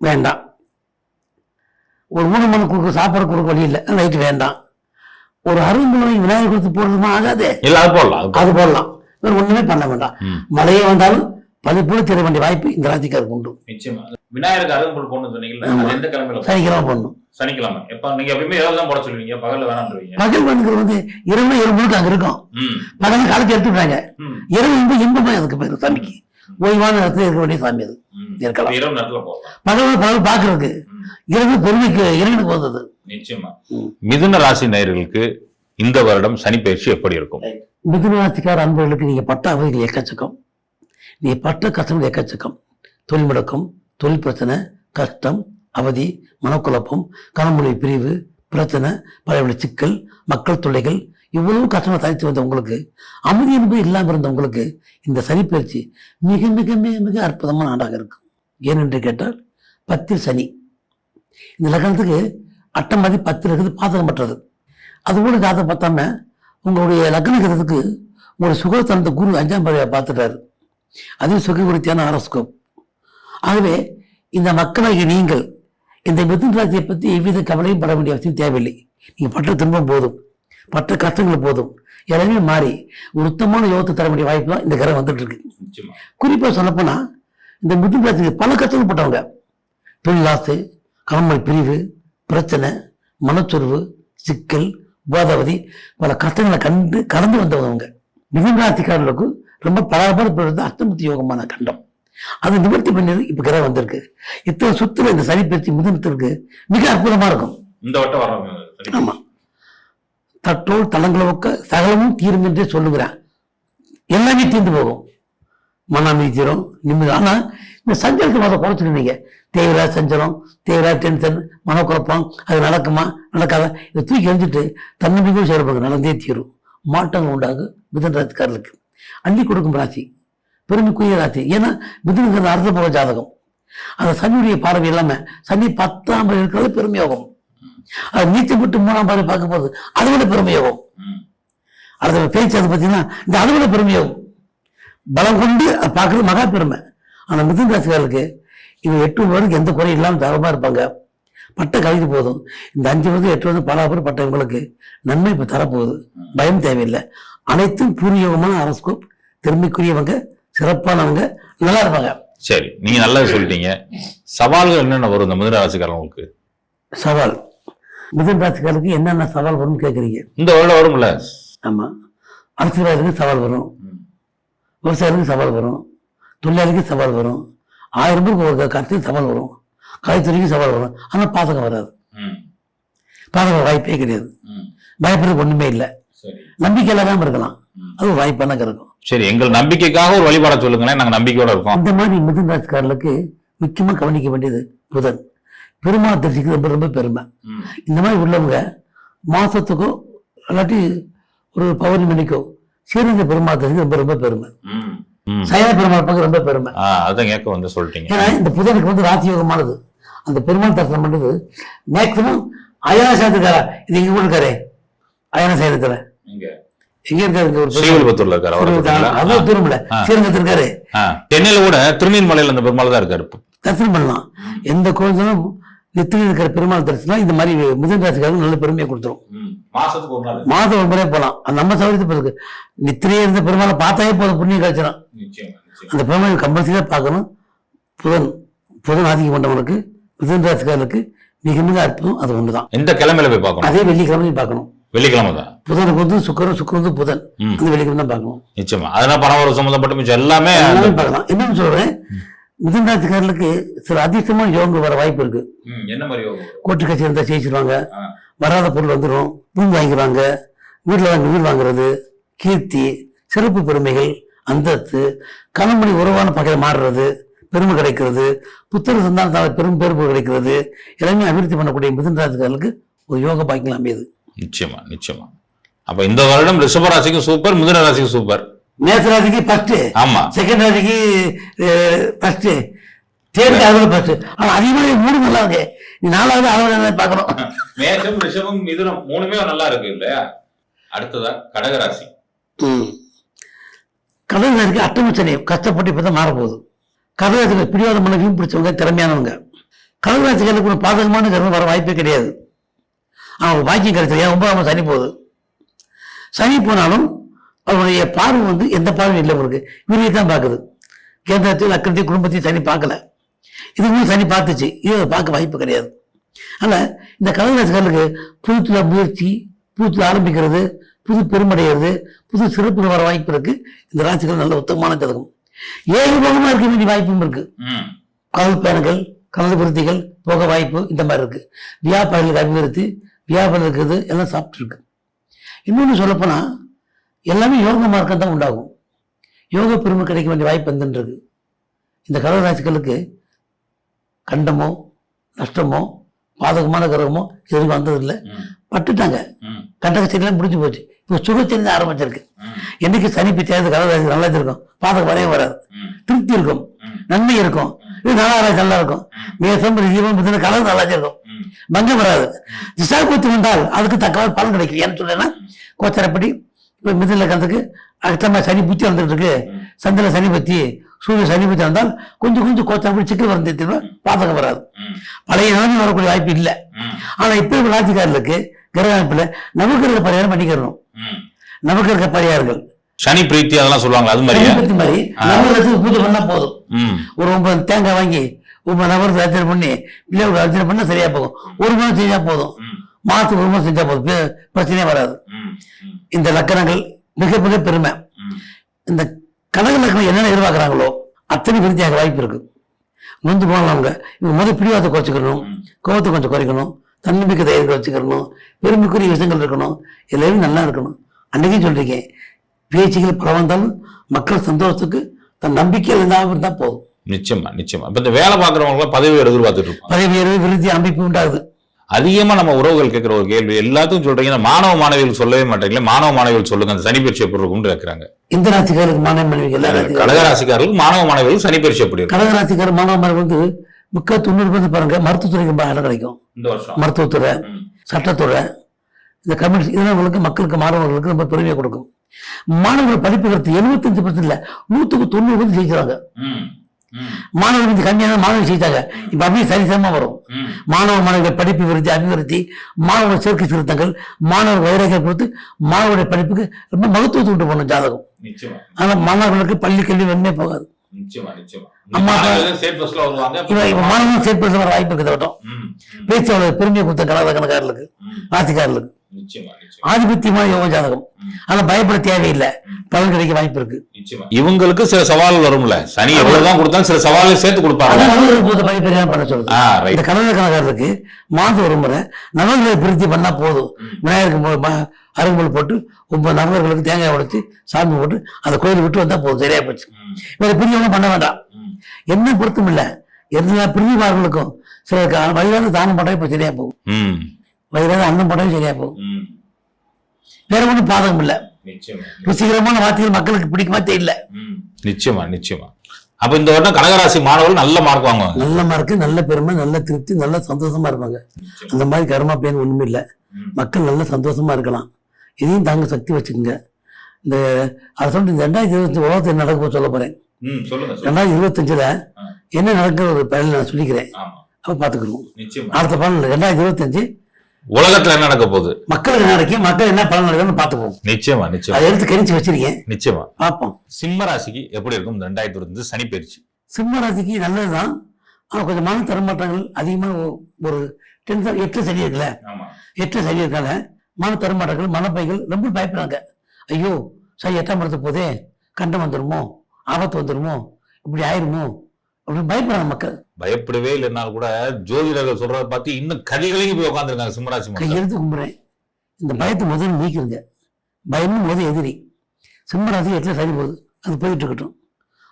வேண்டாம், ஒரு ஊனமான கொடுக்க சாப்பாடு கொடுக்க வழி இல்லை நைட்டு வேண்டாம், ஒரு அரும்புலம் விநாயகர் கொடுத்து போடுறதுமா ஆகாதே, அது போடலாம். வேற ஒண்ணுமே பண்ண வேண்டாம். மழையே வந்தாலும் பதிப்போடு தெரிய வேண்டிய வாய்ப்பு இந்த ராசிக்காருக்கு உண்டு. நிச்சயமா விநாயகருக்கு அரும்புல் போடணும் சொன்னீங்கல்ல, எந்த கிழமையில? சனிக்கிழமை போடணும். சனிக்கிழமை. எப்ப நீங்க எப்பயுமே இரவு தான் போட சொல்லுவீங்க, பகல்ல வேணாம்ன்றீங்க? பகல் பண்ணுறது வந்து இரவு 7 மணிக்கு அங்க இருக்கும், பகல் காலத்தை எடுத்துட்டாங்க. இரவு இன்பமா அதுக்கு பேரு சாமிக்கு ஓய்வான இடத்துல இருக்க வேண்டிய சாமி அது இருக்கலாம். இரவு நேரத்துல போகலாம். பகல் பாக்குறதுக்கு, இரவு பொறுமைக்கு இறைவனுக்கு வந்தது. நிச்சயமா. மிதுன ராசி நேயர்களுக்கு இந்த வருடம் சனி பயிற்சி எப்படி இருக்கும்? மிதுன ராசிக்கார அன்பர்களுக்கு நீங்க பட்ட அவதிகள் எக்கச்சக்கம், நீங்க பட்ட கஷ்டங்கள் எக்கச்சக்கம். தொழில் முடக்கம், தொழில் பிரச்சனை, கஷ்டம், அவதி, மனக்குழப்பம், கணமொழி பிரிவு பிரச்சனை, பழைய சிக்கல், மக்கள் தொல்லைகள், இவ்வளவு கஷ்டங்களை தனித்து வந்த உங்களுக்கு, அமைதி என்பது இல்லாமல் இருந்த உங்களுக்கு இந்த சனி பயிற்சி மிக மிக மிக மிக அற்புதமான ஆண்டாக இருக்கும். ஏனென்று கேட்டால் 10 சனி. இந்த லக்னத்துக்கு அட்டமாதி 10 இருக்குது, பாதகம் பற்றது. அது கூட ஜாதகம் பார்த்தாம உங்களுடைய லக்னத்துக்கு உங்களுடைய சுகத்தனத்தை குரு 5ஆம் பார்வையை பார்த்துட்டாரு. அதுவும் சுககுருத்தியான ஆரோஸ்கோப். ஆகவே இந்த மக்களாகிய நீங்கள் இந்த மிதுன ராசியை பற்றி எவ்வித கவலையும் பட வேண்டிய அவசியம் தேவையில்லை. நீங்க பட்ட துன்பம் போதும், பட்ட கஷ்டங்கள் போதும், எல்லாமே மாறி ஒரு உத்தமமான யோகத்தை தர வேண்டிய வாய்ப்பு தான் இந்த கிரகம் வந்துட்டு இருக்கு. குறிப்பா சொல்லப்போனா இந்த மிதுன ராசிக்கு பல கஷ்டங்கள் பட்டவங்க, தொழிலாசு, கணமொழி பிரிவு பிரச்சனை, மனச்சொருவு, சிக்கல், போதாவதி, பல கஷ்டங்களை கடந்து வந்தவங்க. மிதுன ராசிக்காரர்களுக்கு ரொம்ப பலபரப்பு அஷ்டமத்தி யோகமான கண்டம். அதை நிவர்த்தி பண்ணது இப்ப கிரகம் வந்திருக்கு. இத்தனை சுத்துல இந்த சனி பயிற்சி மிதுனத்திற்கு மிக அற்புதமா இருக்கும். இந்த வட்டம் வர்றாங்க. ஆமா, தட்டோல் தளங்களை ஒக்க சகலமும் தீரும் என்றே சொல்லுகிறேன். எல்லாமே தீர்ந்து போகும், மன அமைதி தீரும், நிம்மதி. ஆனா இந்த சஞ்சலத்தை அதை குறைச்சிருந்தீங்க. தேவையில்லாத சஞ்சலம், தேவையில்லாத டென்ஷன், மனக்குழப்பம், அது நடக்குமா நடக்காத, இதை தூக்கி எரிஞ்சிட்டு தன்னம்பிக்கையும் செயல்படுங்க, நடந்தே தீரும். மாற்றங்கள் உண்டாகும். மிதுன ராசிக்காரர்களுக்கு அள்ளி கொடுக்கும் ராசி, பெருமைக்குரிய ராசி. ஏன்னா மிதுனங்கிறது அர்த்த போக ஜாதகம். அந்த சனியுடைய பார்வை இல்லாம சனி 10ஆம் இருக்கிறது பெருமையோகம். அது நீச்சல் விட்டு 3ஆம் பார்வை பார்க்க போகுது, அதை விட பெருமையோகம். அடுத்த பேச்சு அது பார்த்தீங்கன்னா இந்த அதை விட பெருமையோகம் பலம் கொண்டு அதை பார்க்கறது மகா பெருமை. அந்த மிதுன ராசிக்காரர்களுக்கு இது 8 வருடம் எந்த குறையும் இல்லாமல் தரமா இருப்பாங்க. பட்ட கழித்து போதும். இந்த 5 வருடம் 8 வருடம் பல பேர் பட்டவங்களுக்கு நன்மை இப்ப தரப்போகுது, பயம் தேவையில்லை. அனைத்தும் பூர்வீகமான அரஸ்கோப், திறமைக்குரியவங்க, சிறப்பானவங்க, நல்லா இருப்பாங்க. சரி, நீங்க நல்லா சொல்லிட்டீங்க. சவால்கள் என்னென்ன வரும் இந்த மிதுன ராசிக்காரங்களுக்கு? சவால் மிதுன ராசிக்காரருக்கு என்னென்ன சவால் வரும்னு கேட்குறீங்க? இந்த வருடம் வரும்ல? ஆமா, அரசியலுக்கு சவால் வரும், விவசாயிகளுக்கு சவால் வரும், தொழிலாளிக்கு சவால் வரும், 1000 பேருக்கு ஒரு கருத்துக்கு சவால் வரும், கலைத்துறைக்கு சவால் வரும். ஆனா பாதகம் வராது, பாதகம் வாய்ப்பே கிடையாது. பயப்படுறதுக்கு ஒண்ணுமே இல்லை, நம்பிக்கை இல்லாம இருக்கலாம், அது ஒரு வாய்ப்பான இருக்கும். சரி, எங்கள் நம்பிக்கைக்காக ஒரு வழிபாட சொல்லுங்களேன், நாங்க நம்பிக்கையோட இருக்கோம். இந்த மாதிரி மிதுன ராசிக்காரர்களுக்கு முக்கியமா கவனிக்க வேண்டியது புதன். பெருமாள் தரிசிக்கு ரொம்ப ரொம்ப பெருமை. இந்த மாதிரி உள்ளவங்க மாசத்துக்கோ இல்லாட்டி ஒரு பௌர்ணமிக்கோ ஸ்ரீரங்க பெருமாள் தரிசிக்கு ரொம்ப ரொம்ப பெருமை. சைவ பெருமாள் பார்க்க ரொம்ப பெருமை. அதான் கேட்க வந்து சொல்லிட்டீங்க. ஏன்னா இந்த புதனுக்கு வந்து ராசியோகமானது. அந்த பெருமாள் தரிசனம் பண்றது மேக்சிமம் அயன சேதத்துக்கார. இது எங்க கூட இருக்காரு அயன சேதத்துல, எங்க இருக்காரு? ஸ்ரீவில்லிபுத்தூர்ல இருக்காரு. அவ்வளவு தூரம் இல்ல, ஸ்ரீரங்கத்தில் இருக்காரு. சென்னையில கூட திருநெல்மலையில அந்த பெருமாள் தான் இருக்காரு. தரிசனம் பண்ணலாம். எந்த கோயிலும் நித்திரையில் இருக்கிற பெருமாள் தரிசனம் இந்த மாதிரி மிதுன ராசிக்காரங்க நல்ல பெருமையை கொடுத்துரும். மாதம் ஒரு முறை போலாம். அது நம்ம சௌகரியத்தை இருக்கு. நித்திரையே இருந்த பெருமாளை பார்த்தாவே போதும், புண்ணியம் கிடைச்சிடும். அந்த பெருமாள் கம்பல்சரியா பார்க்கணும். புதன் ஆதிக்கம் கொண்டவனுக்கு மிதுன ராசிக்காரர்களுக்கு மிக மிக அற்புதம். அது ஒண்ணுதான். எந்த கிழமையில போய் பார்க்கணும்? அதே வெள்ளிக்கிழமையும் பார்க்கணும். வெள்ளிக்கிழமை தான். புதனுக்கு வந்து சுக்கரன் வந்து புதன், அந்த வெள்ளிக்கிழமை தான் பார்க்கணும். நிச்சயமா. அதனால பணவரவு சம்பந்தப்பட்ட மிச்சம் எல்லாமே பார்க்கலாம். என்னன்னு சொல்றேன், மிதுன ராசிக்காரர்களுக்கு சில அதிர்ஷ்டமான யோகங்கள் வர வாய்ப்பு இருக்கு. என்ன மாதிரி யோகம்? கோர்ட்டு கட்சி இருந்தா ஜெயிச்சிருவாங்க, வராத பொருள் வந்துடும், பூமி வாங்கிடுவாங்க, வீடு வாங்குறது, கீர்த்தி, சிறப்பு பெருமைகள், அந்தஸ்து, கணமணி உறவான பகையை மாறுறது, பெருமை கிடைக்கிறது, புத்திர சந்தானத்தால் பெரும் பேர்ப்பு கிடைக்கிறது, எல்லாமே அபிவிருத்தி பண்ணக்கூடிய மிதுன ராசிக்காரர்களுக்கு ஒரு யோக பாக்கியம் அமையுது. நிச்சயமா நிச்சயமா. அப்ப இந்த வருடம் ரிஷப ராசிக்கும் சூப்பர், மிதுன ராசிக்கும் சூப்பர். மேச ராசிக்கு ஃபர்ஸ்ட், ஆமா, செகண்ட் ராசிக்கு ஃபர்ஸ்ட், தேர்ட் அளவுல ஃபர்ஸ்ட். ஆனா அதிகமாக 3 நல்லா இருக்கு. நீ 4வது அளவுல பார்க்கணும். மேஷம், ரிஷபம், மிதுனம் 3மே நல்லா இருக்கு இல்லையா? அடுத்ததா கடகராசி. கடகராசிக்கு அட்டமச்சனை கஷ்டப்பட்டு இப்பதான் மாறப்போகுது. கடகராசிக்கு பிடிவாத மனதையும் பிடிச்சவங்க, திறமையானவங்க. கடகராசிகளுக்கு ஒரு பாதகமான கர்மம் வர வாய்ப்பே கிடையாது. அவங்க பாக்கியம் கிடைச்சது. 9ஆம் சனி போகுது. சனி போனாலும் அவருடைய பார்வை எந்த பார்வையும் இல்லை. அவருக்கு வீரியை தான் பார்க்குது. கேந்திரத்தையும் லக்கணத்தையும் குடும்பத்தையும் சனி பார்க்கல. இதுக்கு சனி பார்த்துச்சு, இது பார்க்க வாய்ப்பு கிடையாது. ஆனால் இந்த கடகராசிகளுக்கு புதுத்துல முயற்சி, புதுத்துல ஆரம்பிக்கிறது, புது பெருமடைகிறது, புது சிறப்பு வர வாய்ப்பு இருக்கு. இந்த ராசிகள் நல்ல உத்தமமான ஜாதகம். ஏகபோகமா இருக்க வேண்டிய வாய்ப்பும் இருக்கு. கடல் பயணங்கள், கடல் விருத்திகள் போக வாய்ப்பு இந்த மாதிரி இருக்கு. வியாபாரிகளுக்கு அபிவிருத்தி, வியாபாரம் இருக்குது, எல்லாம் சாப்பிட்டு இருக்கு. இன்னொன்று சொல்லப்போனா எல்லாமே யோக மார்க்கம் தான் உண்டாகும். யோக பெருமை கிடைக்க வேண்டிய வாய்ப்பு வந்துருக்கு. இந்த கடகராசிகளுக்கு கண்டமோ நஷ்டமோ பாதகமான கிரகமோ எதுவும் வந்ததில்லை. பட்டுட்டாங்க. கண்டகச்செடியெல்லாம் முடிஞ்சு போச்சு. இப்போ சுகச்செடி ஆரம்பிச்சிருக்கு. என்னைக்கு சனி பிச்சாது கடகராசி நல்லா இருக்கும், பாதகம் வரைய வராது, திருப்தி இருக்கும், நன்மை இருக்கும், இது நல்லா இருக்கும். மேசம் ரிஷபம் மிதுன கலர் நல்லா இருக்கும், பங்கம் வராது. திசாபுத்தி வந்தால் அதுக்கு தக்கவாறு பலன் கிடைக்கும். ஏன்னு சொல்றேன்னா கோச்சரப்படி இப்போ மிதுன லக்கணத்துக்கு அஷ்டமா சனி புத்தி வந்துட்டு இருக்கு. சந்திர சனி பத்தி, சூரிய சனி பத்தி வந்தால் கொஞ்சம் கோச்சரப்படி சிக்கல் வந்து பாதகம் வராது. பழைய நிலைமை வரக்கூடிய வாய்ப்பு இல்லை. ஆனா இப்ப ராசிக்காரர்களுக்கு கிரக அமைப்புல நவகிரக பரிகாரம் பண்ணிக்கிறோம். நவகிரக பரிகாரங்கள் சனி பிரீத்தி அதெல்லாம் சொல்லுவாங்க. அது மாதிரி நவகிரகத்துக்கு பூஜை பண்ணா போதும். ஒரு 9 தேங்காய் வாங்கி 9 நவகிரகத்தை அர்ச்சனை பண்ணி பிள்ளையோட அர்ச்சனை பண்ணா சரியா போகும். ஒரு முறை செஞ்சா போதும், மாசத்துக்கு ஒரு முறை செஞ்சா போதும், பிரச்சனையே வராது. இந்த லக்கணங்கள் மிக மிக பெருமை. இந்த கடக லக்கணம் என்னென்ன எதிர்பார்க்கிறாங்களோ அத்தனை விருத்தியாக வாய்ப்பு இருக்கு. நொந்து போனவங்க இவங்க முதல் பிடிவாதத்தை குறைச்சிக்கணும், கோபத்தை கொஞ்சம் குறைக்கணும், தன்னம்பிக்கை தைரியத்தை வச்சுக்கணும், பெருமைக்குரிய விஷயங்கள் இருக்கணும், எல்லாரும் நல்லா இருக்கணும். அன்றைக்கும் சொல்றீங்க, பேச்சுகள் பல வந்தாலும் மக்கள் சந்தோஷத்துக்கு தன் நம்பிக்கையில் இருந்தா போதும். நிச்சயமா நிச்சயமா. இப்ப இந்த வேலை பார்க்கறவங்க பதவி எதிர்பார்த்துட்டு இருக்கோம். பதவி விருத்தி அமைப்பு உண்டாகுது. அதிகமா நம்ம உறவுகள் கேட்கிற ஒரு கேள்வி, எல்லாத்துக்கும் சொல்றீங்க மாணவ மாணவிகள் சொல்லவே மாட்டீங்களே, மாணவ மாணவிகள் சொல்லுங்க அந்த சனி பயிற்சி எப்படி இருக்கும்னு கேட்கிறாங்க. இந்த ராசிக்காரருக்கு மாணவ மாணவிகள், கடகராசிக்காரர்களுக்கு மாணவ மாணவிகள் சனி பயிற்சி எப்படி இருக்கு? கடகராசிக்காரர் மாணவ மாணவிகள் 90% பாருங்க மருத்துவத்துறைக்கு ரொம்ப இடம் கிடைக்கும். இந்த வருஷம் மருத்துவத்துறை, சட்டத்துறை, இந்த கம்யூனிஸ்ட் இதெல்லாம் மக்களுக்கு மாணவர்களுக்கு ரொம்ப பெருமையை கொடுக்கும். மாணவர்கள் படிப்பு கருத்து 75% இல்ல 190% ஜெயிச்சாங்க. மாணவர்கள் கொஞ்சம் கம்மியான மாணவர்கள் ஜெயிச்சாங்க. இப்ப அப்படியே சரிசமமா வரும். மாணவ மாணவர்கள் படிப்பு விருத்தி, அபிவிருத்தி, மாணவர் சேர்க்கை திருத்தங்கள், மாணவர் வைராக்கியம் கொடுத்து மாணவருடைய படிப்புக்கு ரொம்ப மகத்துவத்தை விட்டு போகணும் ஜாதகம். ஆனா மாணவர்களுக்கு பள்ளி கல்வி வெண்மையே போகாது. மாணவர்கள் சேர்ப்பு வர வாய்ப்பு இருக்குது. பேச்சு பெருமையை கொடுத்த கணக்காரர்களுக்கு, ராசிக்காரர்களுக்கு ஆதிபத்தியமான யோக ஜாதகம். ஆனா பயப்பட தேவையில்லை, பலன் கிடைக்க வாய்ப்பு இருக்கு. இவங்களுக்கு சில சவால் வரும்ல, சனி எவ்வளவுதான் கொடுத்தாலும் சில சவாலை சேர்த்து கொடுப்பாங்க. பண்ண சொல்லுது. இந்த கணக்காரர்களுக்கு மாதம் ஒரு முறை நவகிரக பிரித்தி பண்ணா போதும். விநாயகருக்கு அருங்கல் போட்டு 9 நவர்களுக்கு தேங்காய் உடைச்சு சாமி போட்டு அந்த கோயிலை விட்டு வந்தா போதும், சரியா போச்சு. வேற பிரிவுகளும் பண்ண வேண்டாம். என்ன பொருத்தம் இல்ல, எல்லா பிரிவுமார்களுக்கும் சில வயதான தானம் பண்ணா இப்ப சரியா போகும், வயதான அன்னம் பண்ணாலும் சரியா போகும். வேற ஒன்றும் பாதகம் இல்ல. ருசிகரமான வார்த்தைகள் மக்களுக்கு பிடிக்குமா தெரியல. நிச்சயமா நிச்சயமா. அப்ப இந்த வருடம் கடகராசி மாணவர்கள் நல்ல மார்க் வாங்குவாங்க. நல்ல மார்க், நல்ல பெருமை, நல்ல திருப்தி, நல்ல சந்தோஷமா இருப்பாங்க. அந்த மாதிரி கர்மா பேன் ஒண்ணும் இல்லை. மக்கள் நல்ல சந்தோஷமா இருக்கலாம். இதையும் தாங்க சக்தி வச்சுக்கோங்க. இந்த அதை சொல்லிட்டு இந்த 2025 உலகத்தில் நடக்க போது சொல்ல போறேன். 2025 என்ன நடக்கிற ஒரு பலன் நான் சொல்லிக்கிறேன், அப்ப பாத்துக்கணும். அடுத்த பலன் 2025 உலகத்துல என்ன நடக்க போகுது, மக்களுக்கு நடக்கும், மக்கள் என்ன பலன் நடக்குன்னு பாத்துப்போம். நிச்சயமா நிச்சயமா. அதை எடுத்து கணிச்சு வச்சிருக்கேன், நிச்சயமா பார்ப்போம். சிம்ம ராசிக்கு எப்படி இருக்கும் 2025 சனி பயிற்சி? சிம்ம ராசிக்கு நல்லதுதான். ஆனா கொஞ்சம் மன தரமாற்றங்கள் அதிகமா, ஒரு 8 சனி இருக்குல்ல, 8 சனி இருக்கால, மன தரமாற்றங்கள், மனப்பைகள் ரொம்ப பயப்படுறாங்க. ஐயோ சரி 8ஆம் இடத்துக்கு போதே கண்டம் வந்துருமோ, ஆபத்து வந்துருமோ, இப்படி ஆயிருமோ அப்படின்னு பயப்படுறாங்க மக்கள். பயப்படவே இல்லைனாலும் கூட ஜோதிடர்கள் சொல்றத பார்த்து இன்னும் கலிகளையும் போய் உட்காந்துருக்காங்க சிம்மராசி. கையெழுத்து கும்புறேன், இந்த பயத்தை முதல்ல நீக்கிருங்க. பயமும் முதல் எதிரி. சிம்மராசி 8ல சரி போகுது, அது போயிட்டு இருக்கட்டும்.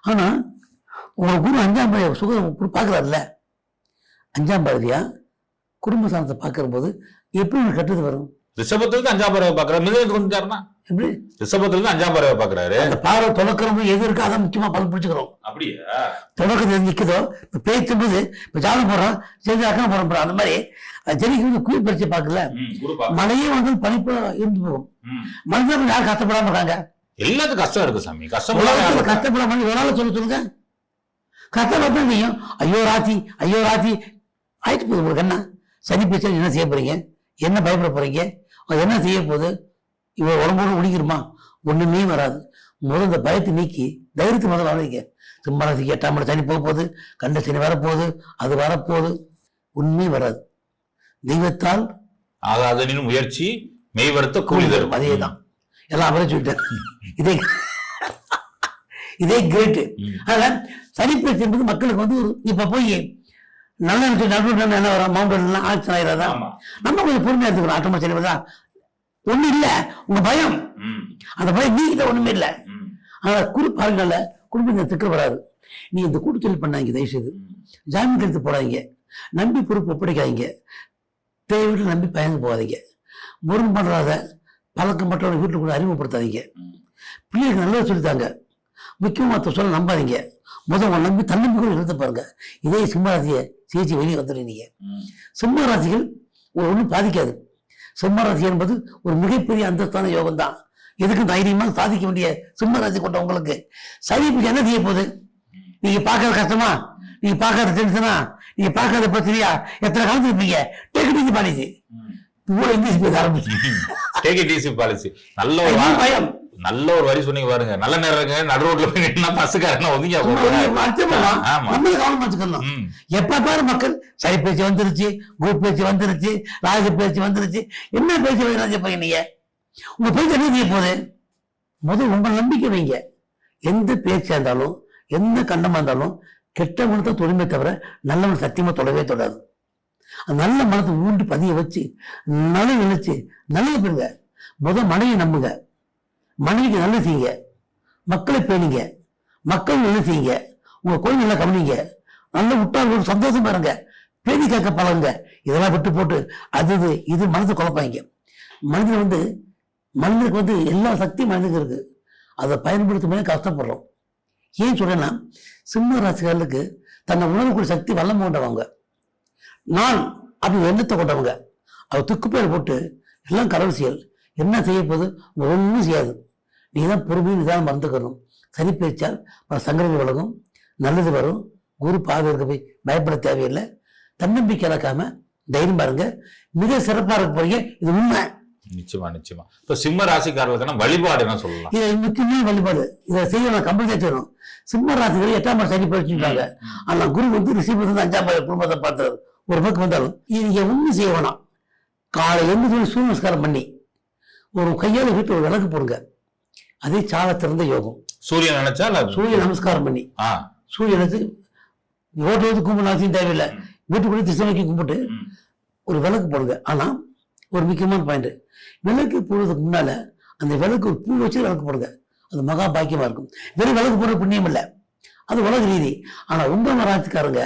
ஆனா உங்க குரு 5ஆம் பாவ சுகம் பார்க்கறாருல்ல, 5ஆம் பாவதியா குடும்ப சாணத்தை பார்க்கிற போது எப்படி உங்களுக்கு கட்டுறது வரும்? ரிஷபத்துக்கு 5ஆம் பார்வை பாக்குறாரு, மிதுனத்துக்கு வந்துட்டாருன்னா எப்படி ரிஷபத்துல அஞ்சாம் பார்வை பாக்குறாரு. அந்த பார்வை தொடக்கிறவங்க எது இருக்கோ அதான் முக்கியமா பலன் பிடிச்சுக்கிறோம். அப்படியா? தொடக்கத்தில் நிற்குதோ இப்ப பேச்சும்போது இப்ப ஜாதகம் போடுறோம், செஞ்சு அக்கறம் போடுறோம், அந்த மாதிரி ஜெனிக்கு குளிர் பறிச்சு பார்க்கல, மழையே வந்து பனிப்பு இருந்து போகும். மனிதர்கள் யாரும் கஷ்டப்படாம இருக்காங்க? எல்லாத்துக்கும் கஷ்டம் இருக்கு சாமி. கஷ்டம் கஷ்டப்படாம எவ்வளவு சொல்லுங்க, கஷ்டப்பட்டு நீயும் ஐயோ ராசி ஐயோ ராசி ஆயிட்டு போகுது. உங்களுக்கு என்ன சனி பேச்சு என்ன செய்ய போறீங்க? என்ன பயப்பட போறீங்க? என்ன செய்ய போகுது? இவ உடம்போடு முடிக்கிறோமா? ஒண்ணுமே வராது. முதல் இந்த பயத்தை நீக்கி தைரியத்தை முதல்ல வளர்க்க. சிம்மராசிக்கு 8ஆம் இடம் சனி போக போகுது, கண்ட சனி வரப்போகுது, அது வரப்போகுது, உண்மையே வராது. தெய்வத்தால் ஆகாதனின் முயற்சி மெய்வருத்த கூலி தரும். அதேதான் எல்லாம் அவரை சொல்லிட்டார். இதே இதே கிரேட். அதனால சனிப்பயிற்சி என்பது மக்களுக்கு வந்து ஒரு இப்ப போய் நல்ல நடுவு என்ன வரும், மவுண்டன் ஆக்சன் ஆயிராதா? நம்ம கொஞ்சம் பொறுமையா எடுத்துக்கணும். ஆட்டமா சரி ஒண்ணு இல்ல, உங்க பயம், அந்த பயம் நீக்கிட்ட ஒண்ணுமே இல்ல. ஆனா பாருங்கல்ல, குடும்பத்தை திக்க வராது. நீ இந்த கூட்டுத்தொழில் பண்ணாங்க, தயவு செய்து ஜாமீன் எடுத்து போடாதீங்க, நம்பி பொறுப்பு ஒப்படைக்காதீங்க, தேவையிட்டு நம்பி பயந்து போகாதீங்க, முருகன் பண்றாத பழக்கம் மற்றவங்க வீட்டுக்குள்ள அறிமுகப்படுத்தாதீங்க, பிள்ளைகளுக்கு நல்லது சொல்லித்தாங்க, முக்கியமாக சொல்ல நம்பாதீங்க, முதல் நம்பி தன்னம்பிக்கை எடுத்து பாருங்க. இதே சிம்மராசியை சிகிச்சை வெளியே வந்துடுறீங்க. சிம்மராசிகள் ஒரு ஒன்றும் பாதிக்காது. சிம்மராசி என்பது ஒரு மிகப்பெரிய அந்தஸ்தான யோகம் தான். எதுக்கும் தைரியமா சாதிக்க வேண்டிய சிம்மராசி கொண்ட உங்களுக்கு சரி என்ன செய்ய போகுது? நீங்க பார்க்காத கஷ்டமா, நீங்க பார்க்காத டென்ஷனா, நீங்க பார்க்காத பிரச்சனையா, எத்தனை காலத்து இருப்பீங்க? டேக் பாலிசி இவ்வளவு இங்கிலீஷ் பேச ஆரம்பிச்சு பாலிசி. நல்ல ஒரு பயம், நல்ல ஒரு வரி சொன்னீங்க பாருங்க. நல்ல நேரம் இருக்கு, நடு ரோட்ல போய் நின்னா பஸ்ஸுக்காரன் ஒதுங்கி கவனம் வச்சுக்கணும். எப்ப பாரு மக்கள் சரி பேச்சு வந்துருச்சு, குரூப் பேச்சு வந்துருச்சு, ராஜ பேச்சு வந்துருச்சு, என்ன பேச்சு வைக்க நீங்க? உங்க பேச்சு என்ன செய்ய போகுது? முதல் உங்க நம்பிக்கை வைங்க. எந்த பேச்சா இருந்தாலும் எந்த கண்டமா இருந்தாலும் கெட்ட மனத்தை தொடுமே தவிர நல்லவன் சத்தியமா தொடவே தொடாது. நல்ல மனத்தை ஊண்டி பதிய வச்சு நல்ல நினைச்சு நல்லது பெறுங்க. முதல் மனைவி நம்புங்க, மனைவிக்கு நல்லது செய்யுங்க, மக்களை பேணுங்க, மக்கள் நல்லது செய்யுங்க, உங்க கோயில் நல்லா கவனிங்க, நல்ல விட்டால் சந்தோஷமா இருங்க, பேணி கேட்க பழகுங்க. இதெல்லாம் விட்டு போட்டு அது இது மனசு குழப்பாங்க. மனிதனுக்கு வந்து எல்லா சக்தியும் மனிதனுக்கு இருக்கு, அதை பயன்படுத்தும் கஷ்டப்படுறோம். ஏன் சொல்றேன்னா, சிம்ம ராசிகளுக்கு தன்னை உணரக்கூடிய சக்தி வல்லம் கொண்டவங்க, நான் அப்படி எண்ணத்தை கொண்டவங்க, அவர் துக்குப்பேர் போட்டு எல்லாம் கடவுள் என்ன செய்ய போது ஒன்றும் செய்யாது. நீ தான் பொறுமையும் நிதானம் மறந்துக்கணும். சரி பேச்சால் பல சங்கடங்கள் விலகும், நல்லது வரும். குரு பாதை இருக்க போய் பயப்பட தேவையில்லை. தன்னம்பிக்கை இழக்காம தைரியம் பாருங்க, மிக சிறப்பா இருக்க போறீங்க. இது உண்மை. நிச்சயமா நிச்சயமா. இப்ப சிம்ம ராசிக்காரர்களுக்கான வழிபாடு என்ன சொல்லலாம்? இது முக்கியமான வழிபாடு. இதை செய்யணும், கம்பல்சரி செய்யணும். சிம்ம ராசிகள் 8ஆம் இடம் சனி பயிற்சிட்டாங்க. ஆனா குரு வந்து ரிஷபத்துல 5ஆம் இடம் குடும்பத்தை பார்த்தாரு. ஒரு பக்கம் வந்தாலும் நீங்க ஒண்ணும் செய்ய வேணாம். காலை எழுந்து சூரிய நமஸ்காரம் பண்ணி ஒரு கையால வீட்டு ஒரு விளக்கு போடுங்க. அதே சால திறந்த யோகம். சூரியன் நினைச்சா சூரிய நமஸ்காரம் பண்ணி சூரியன் ஓட்டு கும்பிட அவசியம் தேவையில்லை. வீட்டுக்குள்ளே திசை நோக்கி கும்பிட்டு ஒரு விளக்கு போடுங்க. ஆனா ஒரு முக்கியமான பாயிண்ட், விளக்கு போடுறதுக்கு முன்னால அந்த விளக்கு ஒரு பூ வச்சு விளக்கு போடுங்க. அது மகா பாக்கியமா இருக்கும். வெறும் விளக்கு போடுற புண்ணியம் இல்லை, அது உலக ரீதி. ஆனா உங்க ராசிக்காரங்க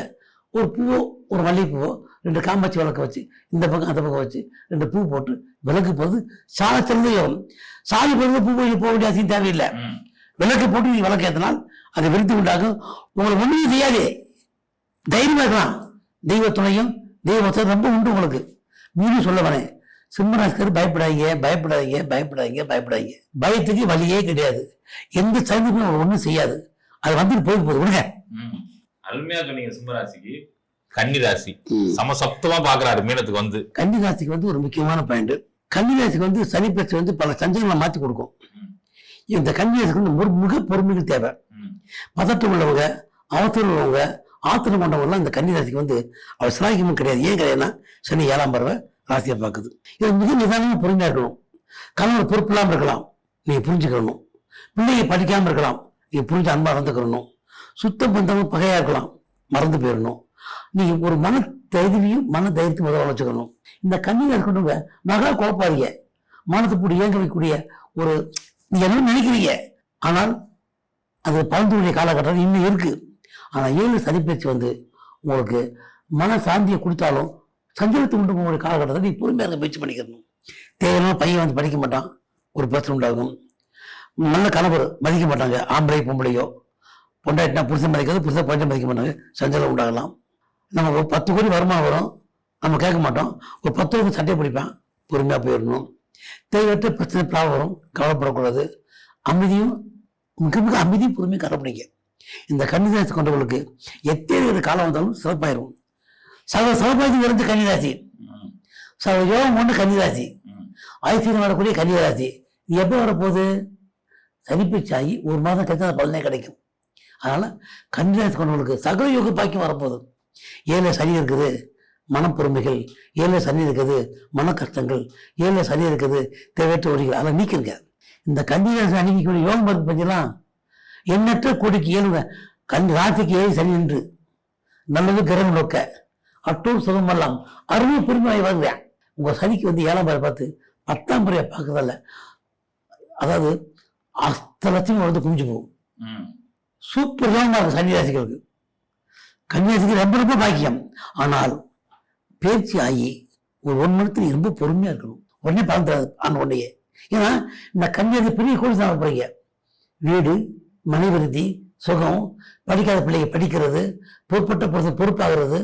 ஒரு பூவோ ஒரு மல்லிகைப்பூவோ 2 காமாட்சி விளக்கு வச்சு இந்த பக்கம் அந்த பக்கம் வச்சு 2 பூ போட்டு விளக்கு போடுறது சால சிறந்த யோகம். சாமி போடுறது பூ போக வேண்டிய அவசியம் தேவையில்லை. விளக்கு போட்டு நீங்க விளக்கு ஏற்றினால் அதை விருத்தி உண்டாகும். உங்களுக்கு ஒன்றும் செய்யாது, தைரியமா இருக்கலாம். தெய்வ துணையும் தெய்வ ரொம்ப உண்டு உங்களுக்கு. மீண்டும் சொல்ல வரேன், சிம்மராசிக்கர் பயப்படாதீங்க பயப்படாதீங்க பயப்படாதீங்க பயப்படாதீங்க. பயத்துக்கு வழியே கிடையாது. எந்த சைனிக்கும் ஒன்றும் செய்யாது. அது வந்துட்டு போகுது விடுங்க. அருமையா சொன்னீங்க. சிம்மராசிக்கு கன்னிராசி சமசப்தமா பாக்குறாரு மீனத்துக்கு வந்து. கன்னிராசிக்கு வந்து ஒரு முக்கியமான பாயிண்ட், கன்னிராசிக்கு வந்து சனி பேச்சு வந்து பல சஞ்சலங்களை மாற்றி கொடுக்கும். இந்த கன்னிராசிக்கு வந்து மிக பொறுமைகள் தேவை. பதட்டம் உள்ளவங்க, அவசரம் உள்ளவங்க, ஆத்திரம் கொண்டவங்கலாம் இந்த கன்னிராசிக்கு வந்து அவர் சிலாகியமும் கிடையாது. ஏன் கிடையாதுன்னா சனி 7ஆம் பறவை ராசியை பார்க்குது. இது மிக நிதானமா பொறுமையா இருக்கணும். கணவர் பொறுப்பு இல்லாமல் இருக்கலாம், நீங்க புரிஞ்சுக்கணும். பிள்ளைங்க படிக்காம இருக்கலாம், நீங்க புரிஞ்சு அன்பா நடந்துக்கணும். சுத்தம் பந்தமும் பகையா இருக்கலாம், மறந்து போயிடணும். நீங்க ஒரு மன தைரியத்தையும் மன தைரியத்தையும் முதல்ல வச்சுக்கணும். இந்த கண்ணியில் இருக்கணுங்க மகா குழப்பாதீங்க. மனத்தை போட்டு இயங்க வைக்கக்கூடிய ஒரு நீங்க என்ன நினைக்கிறீங்க, ஆனால் அது பழந்துடைய காலகட்டம் இன்னும் இருக்கு. ஆனா 7 சனிப்பயிற்சி உங்களுக்கு மன சாந்தியை கொடுத்தாலும் சஞ்சலத்தை உண்டு உங்களுடைய காலகட்டத்தை நீ பொறுமையாக இருக்க முயற்சி பண்ணிக்கணும். தேவையான பையன் படிக்க மாட்டான், ஒரு பிரச்சனை உண்டாகும். நல்ல கணவர் மதிக்க மாட்டாங்க, ஆம்பளை பொம்பளையோ. பொண்டாட்டினா புருஷன் மதிக்காது, புருஷன் பொண்டாட்டி மதிக்க மாட்டாங்க, சஞ்சலம் உண்டாகலாம். நம்ம ஒரு 10 கோடி வருமானம் வரும், நம்ம கேட்க மாட்டோம், ஒரு 10 வருஷம் சட்டை பிடிப்பேன், பொறுமையாக போயிடணும். தேவையற்ற பிரச்சனை ப்ராப்ளம் வரும், கவலைப்படக்கூடாது. அமைதியும் மிக மிக அமைதியும் பொறுமையும் கடைப்பிடிங்க. இந்த கன்னிராசி கொண்டவர்களுக்கு எத்தனை காலம் வந்தாலும் சிறப்பாயிரும். சிறப்பாக இருந்து கன்னிராசி, யோகம் ஒன்று கன்னிராசி, ஐஸ்வர்யம் வரக்கூடிய கன்னிராசி. இது எப்போ வரப்போகுது? சனிப்பயிற்சி ஆகி 1 மாதம் கழிச்சு அந்த பலனே கிடைக்கும். அதனால கன்னிராசி கொண்டவர்களுக்கு சகல யோக பாக்கியம் வரப்போகுது. 7 சனி இருக்குது, மன பொறுமைகள். 7 சனி இருக்குது, மன கஷ்டங்கள். 7 சனி இருக்குது, தேவையற்ற ஒழிகள். அதை நீக்கிருங்க. இந்த கன்னிராசி அணிவிக்கூடிய யோகம் பார்த்து பற்றிலாம் எண்ணற்ற கோடிக்கு 7 ராசிக்கு 7 சனி நின்று நல்லது கிரகம் நோக்க அட்டூர் சுகமெல்லாம் அருமை பெருமையாய் வருவேன். உங்க சனிக்கு 7ஆம் பாறை பார்த்து 10ஆம் முறையை பார்க்கறதில்ல, அதாவது அஷ்டலட்சம் குமிஞ்சு போகும். சூப்பர் யோகமா இருக்கும் கன்னிராசிகளுக்கு. கன்னிராசிக்கு ரொம்ப ரொம்ப பாக்கியம். ஆனால் பேச்சு ஆகி ஒரு 1 மணி நேரத்தில் ரொம்ப பொறுமையா இருக்கணும். உடனே பலன் தராது ஆன உடனே. ஏன்னா இந்த கன்னிராசி பெரிய கோடி தான் போறீங்க. வீடு, மனைவிருத்தி, சுகம், படிக்காத பிள்ளைங்க படிக்கிறது, பொறுப்பட்ட பொறுப்பாகிறது,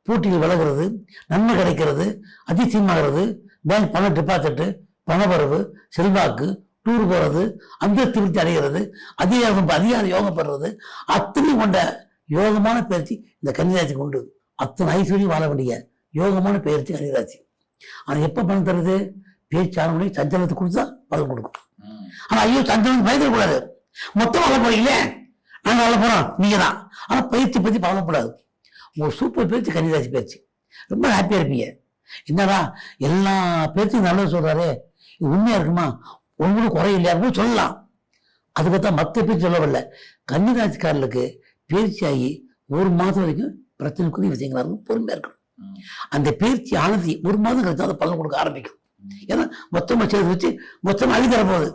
போட்டியில் விலகிறது, நன்மை கிடைக்கிறது, அதிசயமாகிறது, பேங்க் பண டெபாசிட், பணவரவு, செல்வாக்கு, டூர் போறது, அந்த திருப்தி அடைகிறது, அதிகார யோகம் பெறுறது, அத்தனையும் கொண்ட யோகமான பயிற்சி இந்த கன்னிராசிக்கு உண்டு. அத்தனை ஐஸ்வர்யம் வாழ வேண்டிய யோகமான பயிற்சி கன்னிராசி. ஆனா எப்ப பணம் தருது? பேச்சு ஆரம்பி சஞ்சலத்தை கொடுத்தா பலன் கொடுக்கும். ஆனா ஐயோ சஞ்சலம் பயந்துடக்கூடாது. மொத்தம் வாழ போறீங்களே, நாங்க வாழ போறோம், நீங்க தான். ஆனா பயிற்சி பத்தி பழகக்கூடாது. ஒரு சூப்பர் பயிற்சி கன்னிராசி பயிற்சி, ரொம்ப ஹாப்பியா இருப்பீங்க. என்னடா எல்லா பேச்சும் நல்லது சொல்றாரு, இது உண்மையா இருக்குமா, உங்களுக்கு குறை இல்லையா சொல்லலாம். அதுக்குத்தான் மற்ற பேச்சு சொல்லவில்லை. கன்னிராசிக்காரர்களுக்கு பயிற்சியாகி 1 மாதம் வரைக்கும் பிரச்சனைக்குரிய விஷயங்களா இருக்கும், பொறுமையா இருக்கணும். அந்த பயிற்சி ஆனது 1 மாதம் கழிச்சு அதை பலன் கொடுக்க ஆரம்பிக்கும். ஏன்னா மொத்தமா சேர்த்து வச்சு மொத்தமா அழி தர போகுது.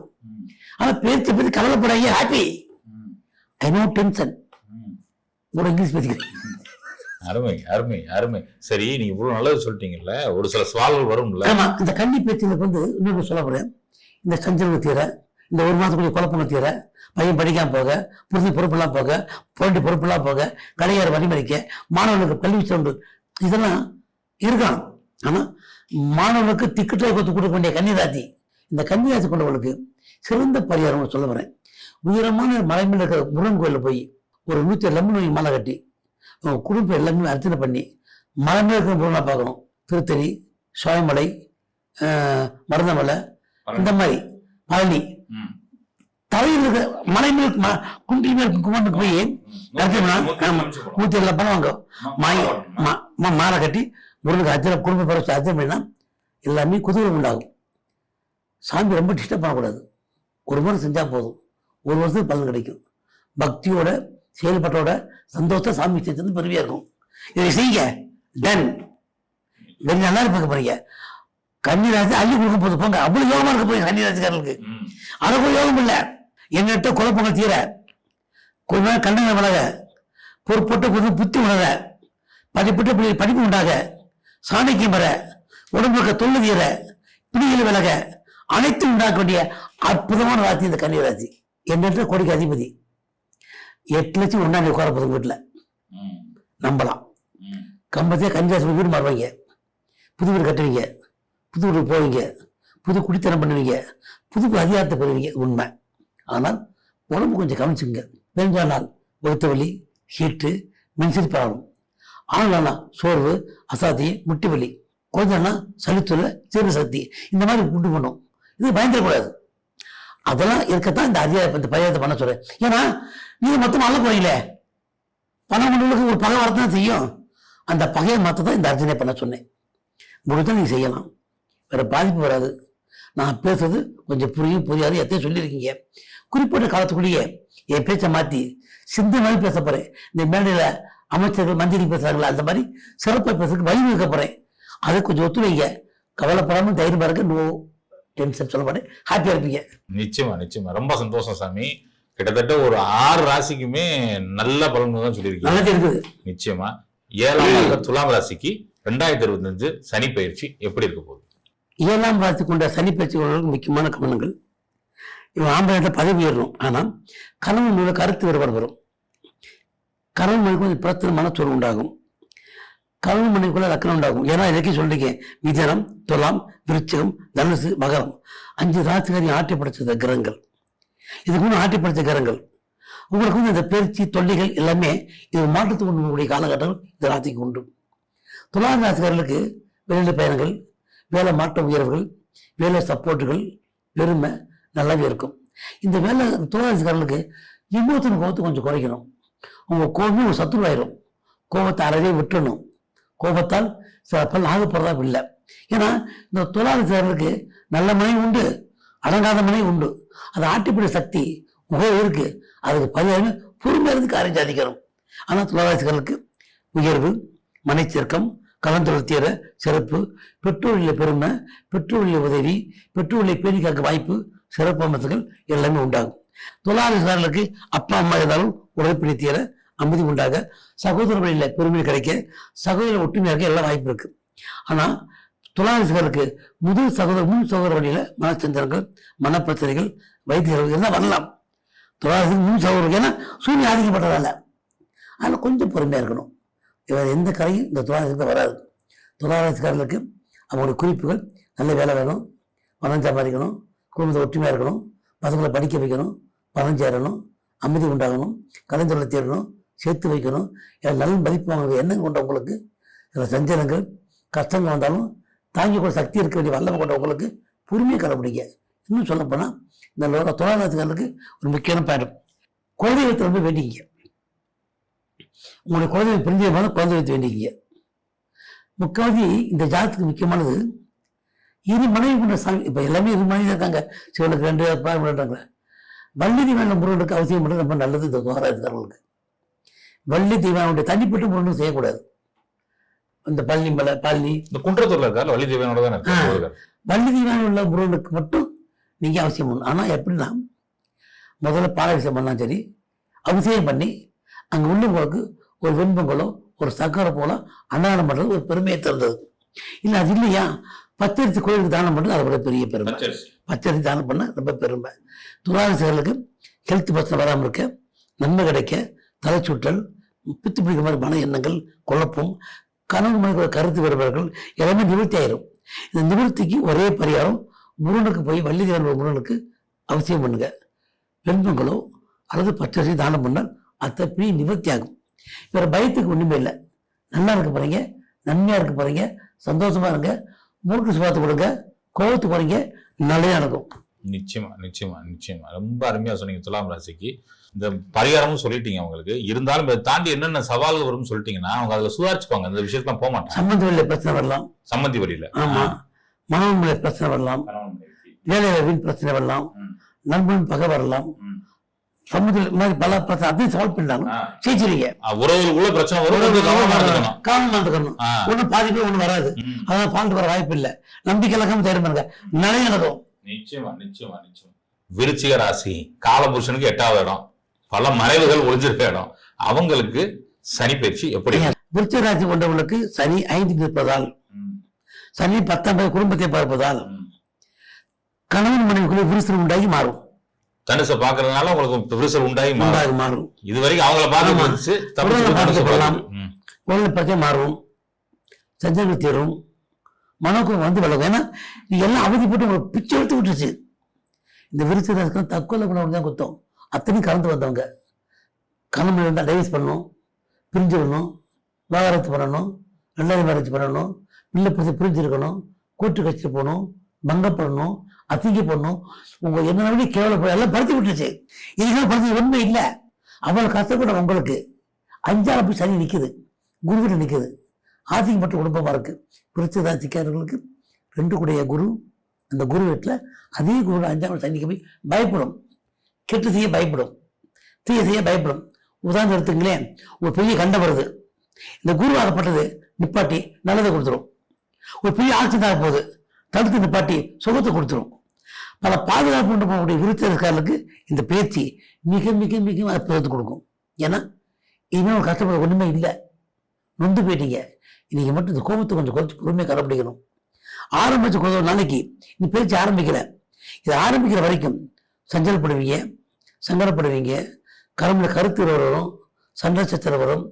ஆனா பயிற்சி பத்தி கவலைப்படாங்க, ஹாப்பி, ஐ நோ டென்ஷன். கூட இங்கிலீஷ் பேசிக்கிறேன். அருமை அருமை அருமை. சரி, நீங்க இவ்வளவு நல்லது சொல்லிட்டீங்கல்ல, ஒரு சில சவால்கள் வரும்ல. ஆமா, இந்த கன்னி பேச்சில இன்னொரு சொல்ல போறேன். இந்த சஞ்சலம் தீர, இந்த 1 மாதத்துக்குரிய குழப்பங்கள் தீர, பையன் படிக்காம போக, புரிஞ்சு பொறுப்பெல்லாம் போக, போட்டி பொறுப்பெல்லாம் போக, கடையார வழிமறிக்க, மாணவர்களுக்கு கல்வி சவுண்டு, இதெல்லாம் இருக்கலாம். ஆனா மாணவர்களுக்கு திக்கட்டை கொடுக்க வேண்டிய கன்னிராசி. இந்த கன்னிராசி கொண்டவர்களுக்கு சிறந்த பரிகாரம் சொல்ல வரேன். உயரமான மலை மேல இருக்கிற முருகன் கோயிலில் போய் ஒரு 107 லெமன் மாலை கட்டி குடும்பம் எல்லாமே அர்ச்சனை பண்ணி மலை மேல இருக்கிற முருகனை பார்க்கணும். திருத்தணி, சோயமலை, மருதமலை, இந்த மாதிரி பழனி, தலையில் இருக்கிற மலை மேல் குன்றி மேல் குமாருக்கு போய் 107 பணம் வாங்க மாலை கட்டி முருகனுக்கு அர்ச்சனை, குடும்ப பரிசு அர்ச்சனை பண்ணினா எல்லாமே குதூகலம் உண்டாகும். சாமி ரொம்ப டிஸ்டர்ப் பண்ணக்கூடாது. 1 முறை செஞ்சா போதும், 1 வருஷத்துக்கு பலன் கிடைக்கும். பக்தியோட செயல்பட்டோட சந்தோஷம் சாமி செஞ்சது பெருமையா இருக்கும். இதை செய்ய டன் வெறும் நல்லா இருப்பாங்க போறீங்க. கன்னிராசி அள்ளி கொடுக்க போது போங்க, அவ்வளவு யோகமா இருக்க போய் கன்னிராசிக்காரர்களுக்கு. அதுக்கும் யோகம் இல்லை. என்கிட்ட குழப்பங்கள் தீர, கண்டன விலக, பொறுப்பட்ட புத்தி உணர, படிப்பட்ட படிப்பு உண்டாக, சாணிக்கம் வர, உடம்புக்கு தொல்லை தீர, பிடிகள் விலக, அனைத்தும் உண்டாக்க வேண்டிய அற்புதமான ராசி இந்த கன்னிராசி. என்கிட்ட கோடிக்கு அதிபதி 8 லட்சம் உண்டாண்டி உட்கார போதும் வீட்டுல நம்பலாம். கம்பத்தியா கன்னிராசி வீடு மாறுவாங்க, புது வீடு கட்டுவீங்க, புது வீடு போவீங்க, புது குடித்தனம் பண்ணுவீங்க, புது அதிகாரத்தை பெறுவீங்க, உண்மை. ஆனால் உடம்பு கொஞ்சம் கவனிச்சுங்க. பெரும்பாலால் வகுத்த வலி, ஹீட்டு, மென்சரி ப்ராப்ளம். ஆனாலும் சோர்வு, அசாதி, முட்டி வலி, கொஞ்சம்னா சளித்தொல்லை, சீர சக்தி, இந்த மாதிரி உண்டு பண்ணும். இது பயந்துடக்கூடாது. அதெல்லாம் இருக்கத்தான் இந்த பரிகாரத்தை பண்ண சொல்றேன். ஏன்னா நீங்க மொத்தம் அள்ள போறீங்களே, பணம் மண்டலுக்கு ஒரு பகை வரத்தான் செய்யும். அந்த பகையை மாற்றதான் இந்த அர்ச்சனை பண்ண சொன்னேன். முடிஞ்சா நீங்க செய்யலாம், வேற பாதிப்பு வராது. நான் பேசுறது கொஞ்சம் புரியாது, எத்தையும் சொல்லியிருக்கீங்க. குறிப்பிட்ட காலத்துக்குள்ளேயே என் பேச்சை மாத்தி சிந்தனை பேச போறேன். இந்த மேடையில அமைச்சர்கள் மந்திரி பேசுறாங்களா, அந்த மாதிரி சிறப்பாக பேசுறதுக்கு வழிவகுக்க போறேன். அதை கொஞ்சம் ஒத்துழைங்க. கவலைப்படாம தைரியமா இருக்க, நோ டென்ஷன் சொல்ல மாட்டேன், ஹாப்பியா இருப்பீங்க. நிச்சயமா நிச்சயமா. ரொம்ப சந்தோஷம் சாமி. கிட்டத்தட்ட ஒரு 6 ராசிக்குமே நல்ல பலன்கள் தான் சொல்லியிருக்கீங்க. இருக்குது. நிச்சயமா 7ஆம் துலாம் ராசிக்கு 2025 சனி பயிற்சி எப்படி இருக்க போகுது? 7ஆம் ராசி கொண்ட சனி பயிற்சி முக்கியமான கவனங்கள். இவன் ஆம்பளை பதவி ஏறணும். ஆனா கணவன் மூலம் கருத்து வேறுபாடு வரும். கணவன் மனைவி கொஞ்சம் பிரச்சனை மனச்சோர்வு உண்டாகும். கணவன் மனைவிக்குள்ள லக்கணம் உண்டாகும். ஏன்னா இதற்கே சொல்றீங்க, மிதனம், துலாம், விருச்சிகம், தனுசு, மகரம் 5 ராசிக்காரையும் ஆட்டி படைச்ச கிரகங்கள். இதுக்கு முன்ன ஆட்டி படைச்ச கிரகங்கள். உங்களுக்கு வந்து இந்த பயிற்சி தொல்லைகள் எல்லாமே இது மாற்றத்துக்கு கொண்டு காலகட்டம் இந்த ராசிக்கு உண்டு. துலாம் ராசிக்காரர்களுக்கு வெளியில பயணங்கள், வேலை மாற்ற உயர்வுகள், வேலை சப்போர்ட்டுகள், பெருமை நல்லாவே இருக்கும். இந்த வேலை துலாம் ராசிக்காரர்களுக்கு இமோஷன் கோபத்தை கொஞ்சம் குறைக்கணும். உங்க கோபம் ஒரு சத்துருவாயிரும். கோபத்தை அறவே விட்டுறணும். கோபத்தால் சில பல ஆகப்படுறதா இல்லை. ஏன்னா இந்த துலாராசிக்காரர்களுக்கு நல்ல மனை உண்டு, அடங்காத மனை உண்டு. அது ஆட்டிப்படி சக்தி இருக்கு. அதுக்கு பரிகாரம் பொறுமையா இருந்து காரியம் சாதிக்கணும். ஆனா துலாராசிக்காரர்களுக்கு உயர்வு, மனைச்சேர்க்கம், கலந்தொழில் தீர சிறப்பு, பெற்றோரில் பெருமை, பெற்றோரில் உதவி, பெற்றோரில் பேணி காக்க வாய்ப்பு, சிறப்பு அம்சங்கள் எல்லாமே உண்டாகும். துலாராசிக்காரர்களுக்கு அப்பா அம்மா இருந்தாலும் உழைப்பினை தீர அமைதி உண்டாக, சகோதர வழியில் பெருமை கிடைக்க, சகோதர ஒற்றுமையாக எல்லாம் வாய்ப்பு இருக்கு. ஆனா துலாராசிக்காரருக்கு முன் சகோதர வழியில மனச்சந்திரங்கள், மனப்பிரச்சனைகள், வைத்தியர்கள் எல்லாம் வரலாம். துலாராசிக்கு முன் சகோதரர்கள் ஏன்னா சூரியன் ஆதிக்கப்பட்டதால அதில் கொஞ்சம் பொறுமையா இருக்கணும். இவர் எந்த கரையும் இந்த துலாராசிக்கு வராது. துலாராசிக்காரர்களுக்கு அவங்களுடைய குறிப்புகள் நல்ல வேலை வேணும், பணம் சம்பாதிக்கணும், குடும்பத்தை ஒற்றுமையா இருக்கணும், பசங்களை படிக்க வைக்கணும், பணம் சேரணும், அமைதி உண்டாகணும், கலைஞர்களை தேடணும், சேர்த்து வைக்கணும். நல்ல மதிப்பு வாங்க எண்ணம் கொண்டவங்களுக்கு சில சஞ்சலங்கள் கஷ்டங்கள் வந்தாலும் தாங்கி கூட சக்தி இருக்க வேண்டிய வல்லமை கொண்டவங்களுக்கு பொறுமையை கடைபிடிக்க. இன்னும் சொல்ல போனா இந்த துலாராசிக்காரர்களுக்கு ஒரு முக்கியமான பயணம் குழந்தைகளை ரொம்ப வேண்டிக்கிங்க. உங்களுடைய குழந்தைகளை பிரிஞ்சமான குழந்தை வைத்து வேண்டிக்கிங்க. முக்காவது இந்த ஜாதத்துக்கு முக்கியமானது இரு மனைவி கொண்ட சாமி. இப்ப எல்லாமே இரு மனைவி இருக்காங்க. சிவனுக்கு 2 பண்ணுறாங்க. வள்ளி தீவான முருகனுக்கு அவசியம் பண்ணுறது ரொம்ப நல்லது. இந்த துலாராசிக்காரர்களுக்கு வள்ளி தீவானுடைய தனிப்பட்ட முருகனும் செய்யக்கூடாது. இந்த பழனி இந்த குன்றத்தூர்ல இருக்காரு வள்ளி தீவானோட தான் இருக்காரு. வள்ளி தீவான உள்ள முருகனுக்கு மட்டும் நீங்க அவசியம் பண்ணணும். ஆனா எப்படின்னா முதல்ல பாலாபிஷேகம் பண்ணலாம், சரி அபிஷேகம் பண்ணி அங்க உள்ளவங்களுக்கு ஒரு வெண்பொங்கலோ ஒரு சக்கரை போல அன்னதானம் பண்றது ஒரு பெருமையை தந்தது. இல்ல அது இல்லையா பச்சரிசி கோயிலுக்கு தானம் பண்றது அதை விட பெரிய பெருமை. பச்சரிசி தானம் பண்ண ரொம்ப பெருமை. துலாராசிக்காரர்களுக்கு ஹெல்த் பிரச்சனை வராமல் இருக்க, நன்மை கிடைக்க, தலைச்சுற்றல், பித்து பிடிக்கிற மாதிரி மன எண்ணங்கள், குழப்பம், கணவன் மனைவி கருத்து வேறுபாடுகள் எல்லாமே நிவர்த்தி ஆயிரும். இந்த நிவர்த்திக்கு ஒரே பரிகாரம் முருகனுக்கு போய் வள்ளி தேவன் முருகனுக்கு அவசியம் பண்ணுங்க. வெண்பொங்கலோ அல்லது பச்சரிசி தானம் பண்ணால் அத்தப்படி நிவர்த்தி ஆகும். வேற பயத்துக்கு ஒண்ணுமே இல்லை. நல்லா இருக்க போறீங்க, நன்மையா இருக்க போறீங்க, சந்தோஷமா இருங்க, முறுக்கு சுபாத்து கொடுங்க, கோபத்து போறீங்க, நல்லதா நடக்கும். நிச்சயமா நிச்சயமா நிச்சயமா ரொம்ப அருமையா சொன்னீங்க. துலாம் ராசிக்கு இந்த பரிகாரமும் சொல்லிட்டீங்க. அவங்களுக்கு இருந்தாலும் இதை தாண்டி என்னென்ன சவால்கள் வரும்னு சொல்லிட்டீங்கன்னா அவங்க அதுல சுதாரிச்சுப்பாங்க. இந்த விஷயத்தான் போக மாட்டாங்க. சம்மந்தி வழியில பிரச்சனை வரலாம். சம்மந்தி வழியில ஆமா, மனவன்முறை பிரச்சனை வரலாம், வேலையின் பிரச்சனை வரலாம், நண்பன் பகை வரலாம், சமூகத்தில் மாதிரி பல பிரச்சனை அதையும் சால்வ் பண்ணாங்க. ஜெயிச்சிருங்க. உறவுகளுக்குள்ள பிரச்சனை வரும், கவனமா இருந்துக்கணும். ஒன்னும் பாதிப்பு ஒண்ணு வராது. அதான் ஃபால்ட் வர வாய்ப்பு இல்லை. நம்பிக்கை இல்லாம தயார் பண்ணுங்க, நிறைய நடக்கும். நிச்சயமா நிச்சயமா நிச்சயமா. விருச்சிக ராசி காலபுருஷனுக்கு 8வது இடம், பல மறைவுகள் ஒளிஞ்சிருக்க இடம். அவங்களுக்கு சனி பயிற்சி எப்படி? விருச்சிக ராசி கொண்டவர்களுக்கு சனி 5 நிற்பதால், சனி 10 குடும்பத்தை பார்ப்பதால் கணவன் மனைவிக்குள்ள விரிசல் உண்டாகி மாறும். தனுசை பாக்குறதுனால உங்களுக்கு விரிசல் உண்டாகி மாறும். இதுவரைக்கும் அவங்கள பார்த்து உடல் பிரச்சனை மாறும், சஞ்சங்கள் தீரும், மனோக்கம் வந்து விலகும். ஏன்னா நீங்க எல்லாம் அவதிப்பட்டு உங்களுக்கு பிச்சை எடுத்து விட்டுருச்சு. இந்த விருச்சிக ராசிக்கு தற்கொலை பண்ணவங்க தான் குத்தம். அத்தனையும் கலந்து வந்தவங்க. கணவன் இருந்தால் டைவர்ஸ் பண்ணணும், பிரிஞ்சு விடணும், விவாகரத்து பண்ணணும், 2வது மேரேஜ் பண்ணணும், பிள்ளை பிடிச்சி பிரிஞ்சிருக்கணும், கூட்டு கட்சிட்டு போகணும், பங்கப்படணும், அசிங்கப்படணும், உங்க என்ன கேவலப்பட எல்லாம் படுத்தி விட்டுருச்சு. இதுக்கெல்லாம் படுத்தி உண்மை இல்லை. அவ்வளவு கஷ்டப்பட உங்களுக்கு 5ஆம் போய் சனி நிக்குது, குருவில நிக்குது, ஆசிங்கப்பட்ட குடும்பமா இருக்கு. விருச்சிக ராசிக்காரர்களுக்கு 2 கூடிய குரு, அந்த குரு வீட்டுல அதே குரு 5ஆம் சனிக்கு போய் பயப்படும், கெட்டு செய்ய பயப்படும், தீய செய்ய பயப்படும். உதாரணம் எடுத்துங்களேன், ஒரு பெரிய கண்ட வருது, இந்த குரு ஆகப்பட்டது நிப்பாட்டி நல்லதை கொடுத்துரும். ஒரு பெரிய ஆட்சியாக போகுது, தடுத்து நிப்பாட்டி சுகத்தை கொடுத்துரும். பல பாதுகாப்பு கொண்டு போகக்கூடிய விருச்சிக ராசிக்காரர்களுக்கு இந்த பயிற்சி மிக மிக மிக அற்புதத்தை கொடுக்கும். ஏன்னா இனிமேல் ஒரு கஷ்டப்பட ஒண்ணுமே இல்லை, நொந்து போயிட்டீங்க. இன்னைக்கு மட்டும் இந்த கோபத்தை கொஞ்சம் குறைச்சி பொறுமையாக கடைப்பிடிக்கணும். ஆரம்பிச்ச கொஞ்சம் நாளைக்கு இந்த பேச்சு ஆரம்பிக்கல, இது ஆரம்பிக்கிற வரைக்கும் சஞ்சலப்படுவீங்க, சங்கடப்படுவீங்க, கரும்புல கருத்து வரும், சண்டை சச்சரவு வரும்,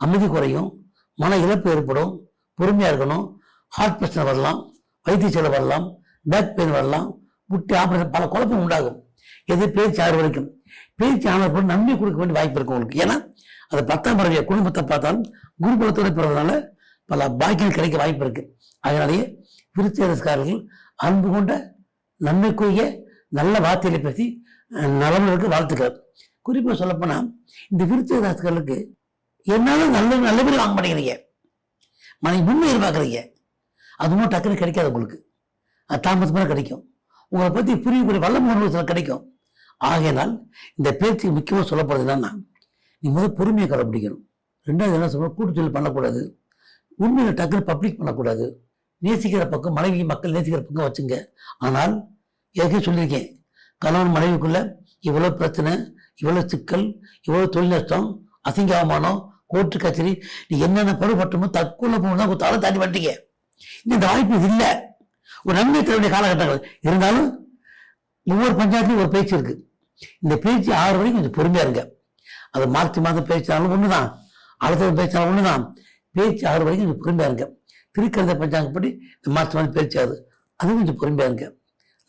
அமைதி குறையும், மன இழப்பு ஏற்படும். பொறுமையா இருக்கணும். ஹார்ட் பிரச்சனை வரலாம், வைத்திய செலவு வரலாம், பேக் பெயின் வரலாம், முட்டி ஆபரேஷன், பல குழப்பம் உண்டாகும். எது பேச்சு ஆறு வரைக்கும். பேச்சு ஆன பொருள் நன்மை கொடுக்க வேண்டிய வாய்ப்பு இருக்கும் உங்களுக்கு. ஏன்னா அது 10ஆம் பறவைய குடும்பத்தை பார்த்தாலும் குருகுலத்தோட பிறந்தனால பல பாக்கியம் கிடைக்க வாய்ப்பு இருக்கு. அதனாலேயே விருச்சிகராசிக்காரர்கள் அன்பு கொண்ட நன்மைக்குரிய நல்ல வார்த்தைகளை பேசி நலவர்களுக்கு வாழ்த்துக்கள். குறிப்பாக சொல்லப்போனா இந்த விருச்சிகராசிக்காரர்களுக்கு என்னாலும் நல்ல நல்ல பேர் வாங்க மாட்டேங்கிறீங்க, மனை முன்னே எதிர்பார்க்குறீங்க, அதுவும் டக்குன்னு கிடைக்காது உங்களுக்கு. அது தாமசமாக கிடைக்கும். உங்களை பற்றி புரியக்கூடிய வல்லம் உணர்வு கிடைக்கும். ஆகையினால் இந்த பேச்சுக்கு முக்கியமாக சொல்லப்படுறது என்னன்னா, நீ முதல் பொறுமையை கடைப்பிடிக்கணும். ரெண்டாவது என்ன சொல்ல, கூட்டுச்சொல் பண்ணக்கூடாது, உண்மையை டக்குன்னு பப்ளிக் பண்ணக்கூடாது. நேசிக்கிற பக்கம் மனைவி மக்கள் நேசிக்கிற பக்கம் வச்சுங்க. ஆனால் ஏற்கனவே சொல்லியிருக்கேன், கணவன் மனைவிக்குள்ள இவ்வளோ பிரச்சனை, இவ்வளோ சிக்கல், இவ்வளோ தொழில் நஷ்டம், அசிங்க அவமானம், கோர்ட்டு கச்சேரி, நீ என்னென்ன படுபட்டமோ தற்கொலை போகணும் ஒரு தலை தாண்டி வந்துட்டீங்க. இந்த வாய்ப்பு இது இல்லை. ஒரு நன்மை தர வேண்டிய காலகட்டங்கள் இருந்தாலும் ஒவ்வொரு பஞ்சாயத்துலையும் ஒரு பேச்சு இருக்கு. இந்த பேச்சு 6 வரைக்கும் கொஞ்சம் பொறுமையா இருங்க. அது மார்ச் மாதம் பேச்சாலும் ஒண்ணுதான், அடுத்த பேச்சாலும் ஒண்ணுதான். பேச்சு 6 வரைக்கும் கொஞ்சம் பொறுமையா இருங்க. திருக்கந்த பஞ்சாங்கப்படி இந்த மார்ச் மாதம் பேச்சாது, அதுவும் கொஞ்சம் பொறுமையா இருங்க.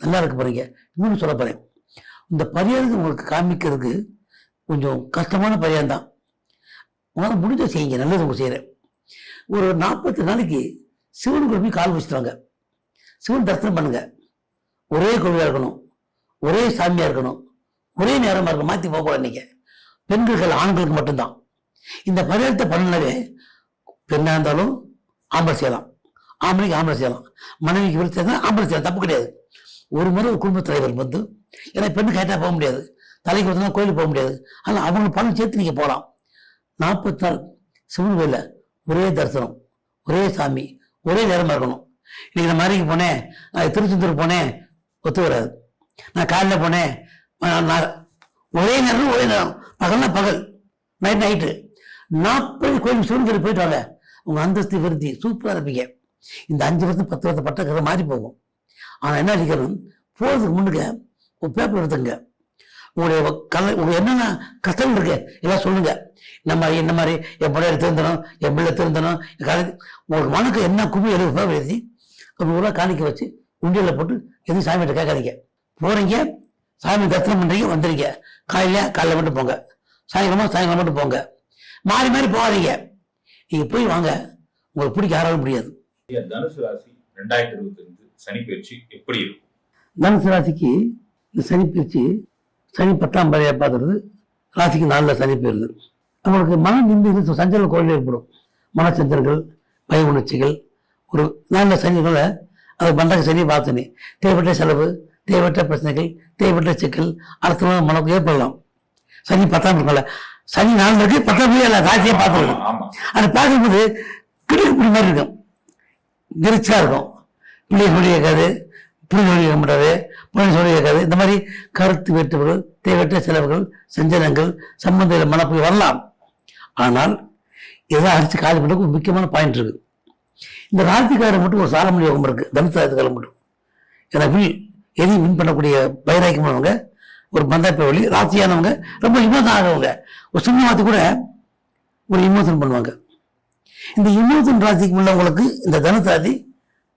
நல்லா இருக்க போறீங்க. இன்னொன்று சொல்ல போறேன், இந்த பரிகாரத்தை உங்களுக்கு காமிக்கிறதுக்கு கொஞ்சம் கஷ்டமான பரிகாரம் தான். உங்களால் முடிஞ்ச செய்யுங்க, நல்லது உங்களுக்கு செய்யறேன். ஒரு 40 நாளைக்கு சிவன் கோயில் போய் கால் வச்சுட்டாங்க, சிவன் தரிசனம் பண்ணுங்க. ஒரே கோவிலா இருக்கணும், ஒரே சாமியா இருக்கணும், ஒரே நேரமா இருக்கணும், மாத்தி போகக்கூடாது. நீங்க பெண்கள் ஆண்களுக்கு மட்டும்தான் இந்த பரிகாரத்தை பண்ணவே. பெண்ணா இருந்தாலும் ஆம்பளை செய்யலாம், ஆம்பளைக்கு ஆம்பளை செய்யலாம், மனைவிக்கு விருத்த ஆம்பளை செய்யலாம், தப்பு கிடையாது. ஒரு முறை ஒரு குடும்ப தலைவர் வந்து, ஏன்னா பெண்ணு கேட்டா போக முடியாது, தலைக்கு வந்து கோயிலுக்கு போக முடியாது, ஆனால் அவங்க பணம் சேர்த்து நீங்க போகலாம். 40 நாள் சிவன் கோயில ஒரே தரிசனம், ஒரே சாமி, ஒரே நேரமா இருக்கணும். இன்னைக்கு நான் மறைக்கு போனேன், நான் திருச்செந்தூர் போனேன், ஒத்து வராது. நான் காலையில் போனேன், நான் ஒரே நேரம் ஒரே நேரம், பகல்னா பகல், நைட் நைட்டு. 40 கோயில் சிவன் கோயில் போயிட்டு வாங்க, உங்க அந்தஸ்து விருத்தி சூப்பரா இருப்பீங்க. இந்த 5 வருஷம் 10 வருஷம் பட்ட கதை மாறி போகும். ஆனா என்ன அடிக்கணும், போறதுக்கு முன்னுக்கு ஒரு பேப்பர் எடுத்துங்க. உங்களுக்கு என்னென்ன கஷ்டம் இருக்கு எல்லாம் சொல்லுங்க. இந்த மாதிரி என் பிள்ளை திருந்தணும், என் பிள்ளை திருந்தணும், உங்களுக்கு மனக்கு என்ன கும்பி எழுதி அப்படி காணிக்க வச்சு உண்டியல போட்டு எதுவும் சாமிகிட்ட கேட்காதீங்க. போறீங்க, சாமி தரிசனம் பண்றீங்க, வந்துறீங்க. காலையில மட்டும் போங்க, சாயங்காலம் மட்டும் போங்க, மாறி மாறி போகாதீங்க. நீங்க போய் வாங்க, உங்களுக்கு பிடிக்க யாராலும் முடியாது. தனுசு ராசி 2025 சனி பயிற்சி எப்படி இருக்கும்? தனுசு ராசிக்கு இந்த சனி பயிற்சி, சனி 10ஆம் பறையா பார்க்கறது, ராசிக்கு 4ல் சனி போயிருது. அவங்களுக்கு மன நிம்மதி சஞ்சல கோயில் ஏற்படும். மனச்சஞ்சல்கள், பய உணர்ச்சிகள், ஒரு 4 சனிகளை அதை பண்ற சனியை பார்த்தனே, தேவைப்பட்ட செலவு, தேவைப்பட்ட பிரச்சனைகள், தேவைப்பட்ட சிக்கல், அடுத்த மனக்கு ஏற்படலாம். சனி 10ஆம் இருக்கல, சனி 4 இருக்கு, 10ஆம் ராசியை பார்த்துருக்கோம். அதை பார்க்கும்போது கிடுக்குப்பிடி மாதிரி இருக்கும், விரிச்சா இருக்கும். பிள்ளை சொல்லி கேட்காது, புள்ளி சொல்லி கேட்க மாட்டாது, புள்ளி சொல்லி கேட்காது. இந்த மாதிரி கருத்து வேற்றுமைகள், தேவையற்ற செலவுகள், சஞ்சலங்கள், சம்பந்த மனப்போய் வரலாம். ஆனால் எதாவது அடிச்சு காது பண்ண ஒரு முக்கியமான பாயிண்ட் இருக்கு. இந்த ராசிக்காரர் மட்டும் ஒரு சாலமணி யோகம் இருக்கு, தனுசு ராசிக்காரர் மட்டும். ஏன்னா எதையும் வின் பண்ணக்கூடிய வைராக்கியமானவங்க, ஒரு பந்தாப்ப வழி ராசியானவங்க, ரொம்ப இமோஷன் ஆகிறவங்க. ஒரு சின்ன வார்த்தை கூட ஒரு இமோஷன் பண்ணுவாங்க. இந்த இமோஷன் ராசிக்கு உள்ளவங்களுக்கு இந்த தனுசு ராசி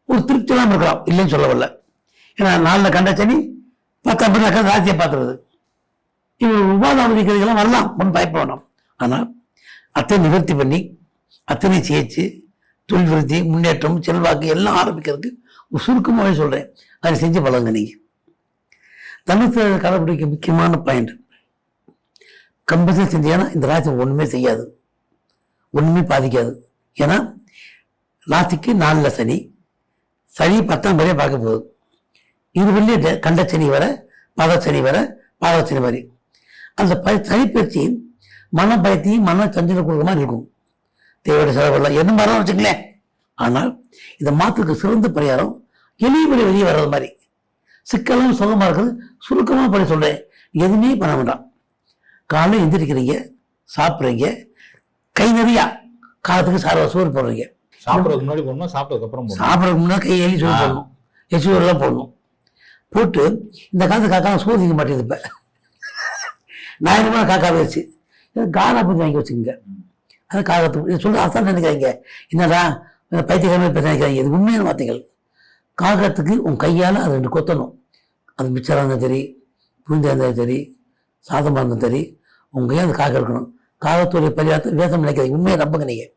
ஒரு திருப்தி இல்லாமல் இருக்கலாம், இல்லைன்னு சொல்ல வரல. ஏன்னா 4ல் கண்ட சனி 10ஆம் பறை ராசியை பார்த்துருது. இவங்க உபாத அவதிக்கிறதுக்கெல்லாம் வரலாம், ஒன்றும் பயப்பட வேண்டாம். ஆனால் அத்தனை நிவர்த்தி பண்ணி, அத்தனை சேர்த்து தொழில் விருத்தி, முன்னேற்றம், செல்வாக்கு எல்லாம் ஆரம்பிக்கிறதுக்கு ஒரு சுருக்கமாகவே சொல்றேன், அதை செஞ்சு பழங்க. நீங்க தனுசு கடைபிடிக்க முக்கியமான பாயிண்ட், கம்பல்சரி செஞ்சீங்கன்னா இந்த ராசி ஒண்ணுமே செய்யாது, ஒண்ணுமே பாதிக்காது. ஏன்னா ராசிக்கு 4ல் சனி, சனி 10ஆம் பறையா பார்க்க போகுது. இது வெளியே கண்ட சனி வர, பாதச்சனி வர, பாதச்சனி வரை அந்த சனி பயிற்சி மன பயத்தையும் மன சஞ்சலம் கொடுக்குற மாதிரி இருக்கும். தேவையான செலவெல்லாம் என்ன மாதிரிலாம் வச்சுக்கலேன். ஆனால் இதை மாற்றுக்கு சிறந்த பரிகாரம் எளிய வெளியே வர்றது மாதிரி, சிக்கலும் சுகமா இருக்கிறது சுருக்கமா பண்ணி சொல்றேன். எதுவுமே பண்ண வேண்டாம், காலையில் எந்திரிக்கிறீங்க, சாப்பிட்றீங்க, கை நிறையா காலத்துக்கு சோறு போடுறீங்க. சாப்பிட்றதுக்கு முன்னாடி போடணும், சாப்பிட்டதுக்கு முன்னாடி கை எலி சோறு போடணும், எச்சோறுலாம் போடணும். போட்டு இந்த காலத்து காக்கா சோறு திங்க மாட்டேங்குது. இப்போ நான் காக்கா வச்சு காரா பற்றி வாங்கி வச்சுக்கோங்க. அது காகத்துக்கு சொல்ல அசால் நினைக்கிறாங்க, என்னடா பைத்தியக்காரமே பேச நினைக்கிறாங்க. இது உண்மையான வார்த்தைகள். காகத்துக்கு உன் கையால் அது 2 கொத்தணும். அது மிச்சராக இருந்தாலும் சரி, புரிஞ்சா இருந்தாலும் சரி, சாதமாக இருந்தாலும் சரி, உங்கள் கையால் அது காகம் இருக்கணும். காகத்துடைய பரிகாரத்தை வேதம் நினைக்கிறீங்க, உண்மையை நம்புங்க. நீங்கள்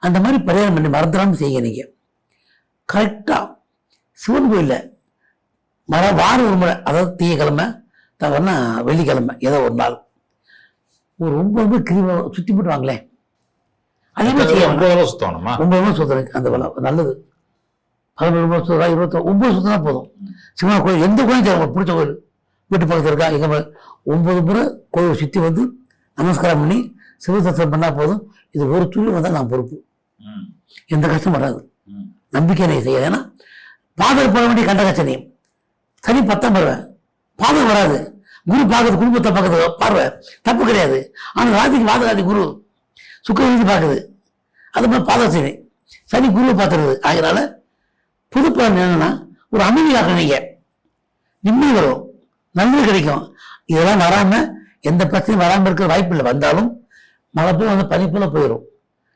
அந்த மாதிரி பரிகாரம் பண்ணி மறந்துடாமல் செய்யுங்க. நீங்கள் கரெக்டாக சிவன் கோயிலில் வாரம் ஒரு முறை, அதாவது திங்கக்கிழமை தவறுனா வெள்ளிக்கிழமை, ஏதோ ஒரு நாள் ஒரு 9 கிரிவ சுற்றி போட்டு வாங்களேன். அதே மாதிரி 9 சுத்தணுமா? 9 சுத்தணும். அந்த வேலை நல்லது. 11 சுத்தம், 29 சுத்தினா போதும். சிவன் கோயில் எந்த கோயில் பிடிச்ச கோயில் வீட்டு பக்கத்தில் இருக்கா, எங்கே 9 முறை கோயில் சுற்றி வந்து நமஸ்காரம் பண்ணி சிவதர்சனம் பண்ணால் போதும். இது ஒரு துளி வந்தால் நான் பொறுப்பு, எந்த கஷ்டம் வராது. நம்பிக்கை நீ செய்ய. ஏன்னா பாதர் போட வேண்டிய கண்டகச்சனையும் சனி 10ஆம் பார்வை, பாதம் வராது. குரு பார்க்குது, குடும்பத்தை பார்க்குது, பார்வை தப்பு கிடையாது. ஆனால் ராத்திரிக்கு வாதராதி குரு சுக்கரவதி பார்க்குது, அது மாதிரி பாதசனி சனி குருவை பார்த்துருது. அதனால புது பலன் என்னன்னா ஒரு அமைதியாக நீங்க நிம்மதி வரும், நன்மை கிடைக்கும். இதெல்லாம் வராம எந்த பிரச்சனையும் வராமல் இருக்கிற வாய்ப்பு இல்லை. வந்தாலும் மழை போய் வந்து பனி போல போயிடும்.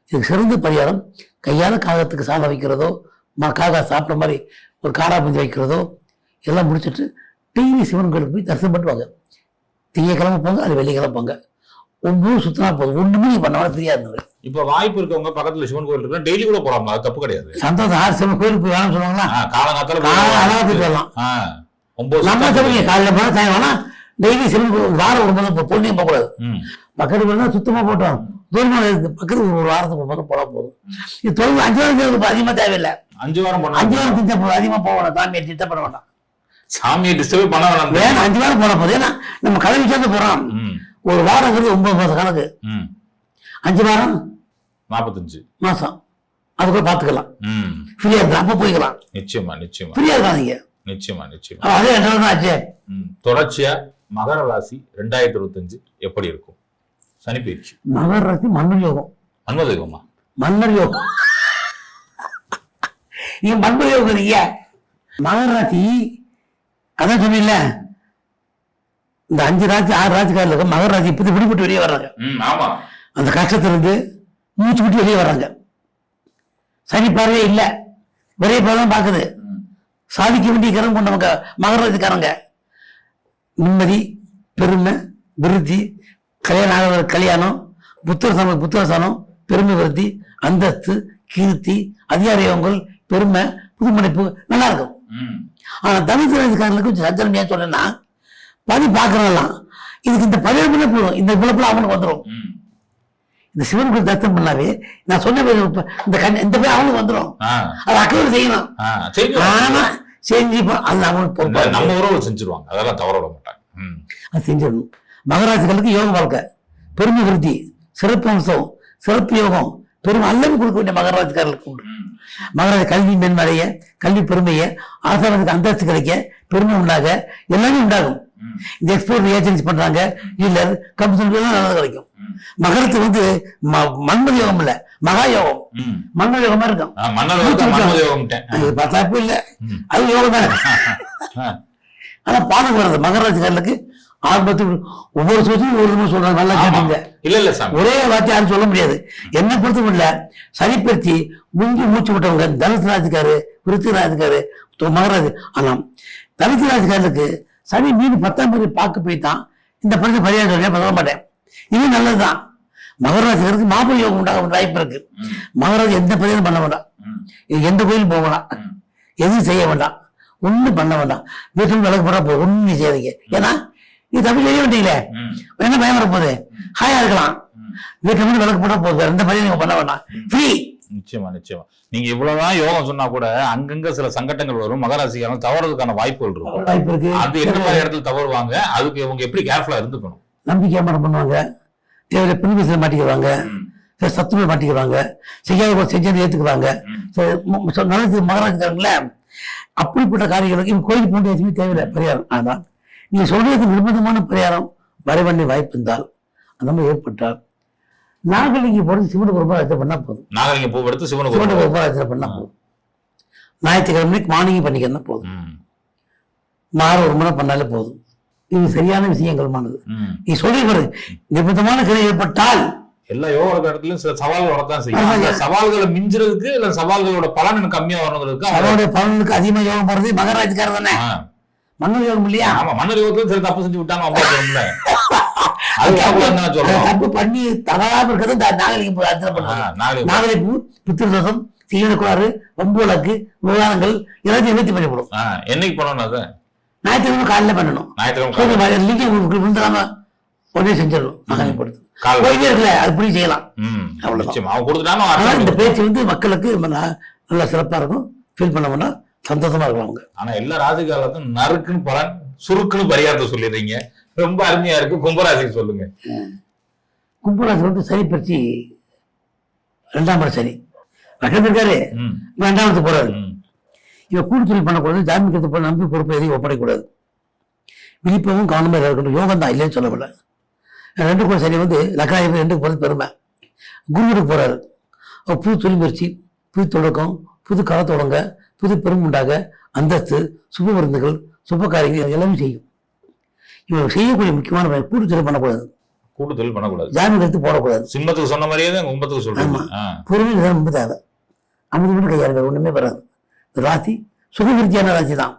இதுக்கு சிறந்த பரிகாரம் கையால் காகத்துக்கு சாதம் வைக்கிறதோ, காகா சாப்பிட்ற மாதிரி ஒரு காரா பந்தி வைக்கிறதோ எல்லாம் முடிச்சுட்டு டெய்லி சிவன் கோயிலுக்கு போய் தரிசனம் பண்ணுவாங்க. திங்கக்கிழமை போங்க, அது வெள்ளிக்கிழமை போங்க. 9 சுத்தினா போதும், ஒண்ணுமே நீ பண்ண ஃப்ரீயா இருந்தது. இப்ப வாய்ப்பு இருக்கவங்க பக்கத்துல சிவன் கோயில் இருக்கு, டெய்லி கூட போறாங்க, அது தப்பு கிடையாது. சந்தோஷம். 6 சிவன் கோயிலுக்கு போய் வேணும்னு சொல்லுவாங்களா, காலங்காத்தால போயிட்டு வரலாம். நம்ம சொல்லுங்க காலையில போனா சாயங்காலம் டெய்லி சிவன் வாரம் ஒரு முறை பொண்ணையும் போகக்கூடாது. பக்கத்து போனா சுத்தமா போட்டோம், தூரமா இருக்கு, பக்கத்து ஒரு வாரத்துக்கு ஒரு போனா போதும். இது தொடர்ந்து 5 வாரம் அதிகமா தேவையில்லை. 5 வாரம் 5 வாரம் திட்ட போதும், அதிகமா போக வேண்டாம். சாமியை திட்ட பண்ண வேண்டாம், சாமியை டிஸ்டர்ப் பண்ண வேண்டாம். வேணும் 5 வாரம் போன போது. ஏன்னா நம்ம கடவுள் சேர்ந்து போறோம். ஒரு வாரங்கிறது 9 மாசம் கணக்கு. 5 வாரம் 45 மாசம். அதுக்குள்ள பாத்துக்கலாம். ஃப்ரீயா இருந்தா அப்ப போய்க்கலாம். நிச்சயமா நிச்சயமா ஃப்ரீயா இருக்காதீங்க. நிச்சயமா நிச்சயமா. அதே 2 நாள் ஆச்சு. தொடர்ச்சியா மகர ராசி 2025 எப்படி இருக்கும்? சனி பயிற்சி. மகர ராசி மன்னர் யோகம். மன்மத யோகமா? மன்னர் யோகம். நீங்க மன்னர் யோகம் நீங்க மகர ராசி. அதான் சொன்னீங்கல்ல, இந்த 5 ராசி 6 ராசிக்காரர்களுக்கு மகர ராசி இப்படி விடுபட்டு வெளியே வர்றாங்க. ஆமா, அந்த கஷ்டத்திலிருந்து மூச்சு விட்டு வெளியே வர்றாங்க. சனி பார்வையே இல்லை, ஒரே பார்வை பாக்குது. சாதிக்க வேண்டிய கரம் கொண்டவங்க மகர ராசிக்காரங்க. நிம்மதி, பெருமை, விருத்தி, கல்யாணம், புத்திரசானம், பெருமை, விருத்தி, அந்தஸ்து, கீர்த்தி, அதிகார யோகங்கள், பெருமை, புதுமணிப்பு நல்லா இருக்கும். ஆனா தனுசு ராசிக்காரர்களுக்கு கொஞ்சம் சஞ்சலம். ஏன் சொன்னா பதி பாக்குறதெல்லாம் இதுக்கு இந்த பரிகாரம் போதும், இந்த பிழப்புல அவனுக்கு வந்துடும். இந்த சிவன் கோயில் தரிசனம் பண்ணாவே நான் சொன்ன இந்த பேர் அவனுக்கு வந்துடும். அது அக்கறை செய்யணும். ஆனா செஞ்சு அது அவனுக்கு நம்ம உறவு செஞ்சிருவாங்க, அதெல்லாம் தவற விட மாட்டாங்க. அது செஞ்சிடணும். மகராசிகளுக்கு யோக வாழ்க்கை, பெருமை, விருத்தி, சிறப்பு அம்சம், சிறப்பு யோகம், பெருமை எல்லாமே கொடுக்க வேண்டிய மகராசிக்காரர்களுக்கு உண்டு. மகராசி கல்வி மேன்மடைய, கல்வி பெருமையை, ஆசாரத்துக்கு அந்தஸ்து கிடைக்க, பெருமை உண்டாக, எல்லாமே உண்டாகும். இந்த எக்ஸ்போர்ட் ஏஜென்சி பண்றாங்க, டீலர், கம்பெனி எல்லாம் நல்லது கிடைக்கும். மகரத்துக்கு வந்து மன்மத யோகம் இல்ல, மகா யோகம். மன்மத யோகமா இருக்கும். தப்பு இல்ல, அது யோகம் தானே. ஆனா பாடம் வர்றது மகராசிக்காரர்களுக்கு ஆரம்பத்தில் ஒவ்வொரு சொத்தையும் ஒவ்வொரு சொல்றாங்க. நல்லா கேட்டுங்க. இல்ல இல்ல சார், ஒரே வார்த்தை யாரும் சொல்ல முடியாது. என்ன பொறுத்த இல்ல, சனிப்பயிற்சி முங்கி மூச்சு விட்டவங்க தனுசு ராசிக்காரு, விருச்சிக ராசிக்காரு, மகராசி. ஆனா தனுசு ராசிக்காரருக்கு சனி மீன் 10ஆம் தேதி பார்க்க போய்தான் இந்த படத்தை பரிகாரம் சொல்ல மாட்டேன். இது நல்லதுதான். மகராசிக்காருக்கு மாப யோகம் உண்டாக வாய்ப்பு இருக்கு. மகராசி எந்த பரிகாரம் பண்ண வேண்டாம், எந்த கோயிலும் போக வேண்டாம், எதுவும் செய்ய வேண்டாம், ஒண்ணும் பண்ண வேண்டாம். வீட்டுல விளக்கு போட போதும், ஒண்ணும் செய்யாதீங்க. ஏன்னா இது தப்பி செய்ய வேண்டீங்களே, என்ன பயம் வர போகுது, ஹாயா இருக்கலாம். வீட்டுல மட்டும் விளக்கு போட போகுது, எந்த பரிகாரம் நீங்க பண்ண வேண்டாம், ஃப்ரீ. நிச்சயமா நிச்சயமா. நீங்க இவ்வளவுதான் யோகம் சொன்னா கூட அங்கங்க சில சங்கடங்கள் வரும். மகராசிக்காரங்க தவறதுக்கான வாய்ப்புகள் இருக்கும். வாய்ப்பு இருக்கு. அது என்ன மாதிரி இடத்துல தவறுவாங்க, அதுக்கு இவங்க எப்படி கேர்ஃபுல்லா இருந்துக்கணும்? நம்பிக்கை ஏமாற்றம் பண்ணுவாங்க, தேவையில்ல பின்புல மாட்டிக்கிறாங்க, சத்துணை மாட்டிக்கிறாங்க, செய்யாத செஞ்சு ஏத்துக்கிறாங்க. நல்லது மகராசிக்காரங்கள அப்படிப்பட்ட காரியங்களுக்கு இவங்க கோயில் போன்ற எதுவுமே தேவையில்லை பரிகாரம். ஆனால் நீங்க சொல்றதுக்கு நிர்பந்தமான பரிகாரம் வர வேண்டிய வாய்ப்பு இருந்தால் அந்த மாதிரி ஏற்பட்டால் நாகலிங்க போறது சிவனுக்கு ரொம்ப அர்ச்சனை பண்ணா போதும். நாகலிங்க பூ எடுத்து சிவனுக்கு சிவனுக்கு ரொம்ப அர்ச்சனை பண்ணா போதும். ஞாயிற்றுக்கிழமைக்கு மார்னிங் பண்ணிக்கிறனா போதும். மாறு ஒரு முறை பண்ணாலே போதும். இது சரியான விஷயங்கள்மானது. நீ சொல்லி பாரு, நிமித்தமான கிளை ஏற்பட்டால் எல்லா யோகா இடத்துலயும் சில சவால்கள் வரத்தான் செய்யும். சவால்களை மிஞ்சுறதுக்கு இல்ல சவால்களோட பலன் எனக்கு கம்மியா வரணுங்கிறதுக்கு அவருடைய பலனுக்கு அதிகமா யோகம் போறது மகராஜ்காரர் தானே. மன்னர் யோகம் இல்லையா? ஆமா, மன்னர் யோகத்துல சில தப்பு செஞ்சு விட்டாங்க. தப்பு பண்ணி தவறாம இருக்கிறது நாகலிங்க அர்ச்சனை பண்ணுவாங்க. நாகலிங்க பித்திருதோஷம், தீவிரக்குளாறு, வம்புவழக்கு, விவகாரங்கள் எல்லாத்தையும் நிவர்த்தி பண்ணிவிடும். என்னைக்கு பண்ணணும்? அதை ஞாயிற்றுக்கிழமை காலையில பண்ணணும். ஞாயிற்றுக்கிழமை லிங்கம் விழுந்துடாம உடனே செஞ்சிடணும். நாகலிங்க போடுறது போயிட்டே இருக்குல்ல, அது புரிய செய்யலாம். இந்த பேச்சு வந்து மக்களுக்கு நல்லா சிறப்பா இருக்கும். ஃபீல் பண்ணோம்னா சந்தோஷமா இருக்கும். ஆனா எல்லா ராசிக்காரர்களுக்கும் நறுக்குன்னு பலன், சுருக்குன்னு பரிகாரத்தை சொல்லிடுறீங்க. ரொம்ப அருமையா இருக்கு. கும்பராசிக்கு சொல்லுங்க. கும்பராசி வந்து சனி பயிற்சி 2ஆம் இடம் சனி இருக்காரு. 2ஆம் இடத்துக்கு போறாரு. இவன் கூட்டு தொழில் பண்ணக்கூடாது. ஜாமீன் போல நம்பி பொறுப்பை எதையும் ஒப்படைக்கூடாது. விழிப்பவும் கவனமா இருக்கணும். யோகம் தான் இல்லைன்னு சொல்லவில்லை. 2 கோடி சனி வந்து லக்னாதிபதி 2க்கு போறது பெருமை. குருவுக்கு போறாரு. புது தொழில் முயற்சி, புது தொடக்கம், புது கலை தொடங்க, புது பெரும் உண்டாக, அந்தஸ்து, சுப மருந்துகள், சுப காரியங்கள் எல்லாமே செய்யும். இவன் செய்யக்கூடிய முக்கியமான கூட்டு தொழில் பண்ணக்கூடாது. கூட்டு தொழில் பண்ணக்கூடாது. ஜாமீன் எடுத்து போடக்கூடாது. சிம்மத்துக்கு சொன்ன மாதிரியே தான் கும்பத்துக்கு சொல்றாங்க. பொறுமை தான் ரொம்ப தேவை. அமைதி மட்டும் கையாளுங்க, ஒண்ணுமே வராது. ராசி சுகவிருத்தியான ராசி தான்.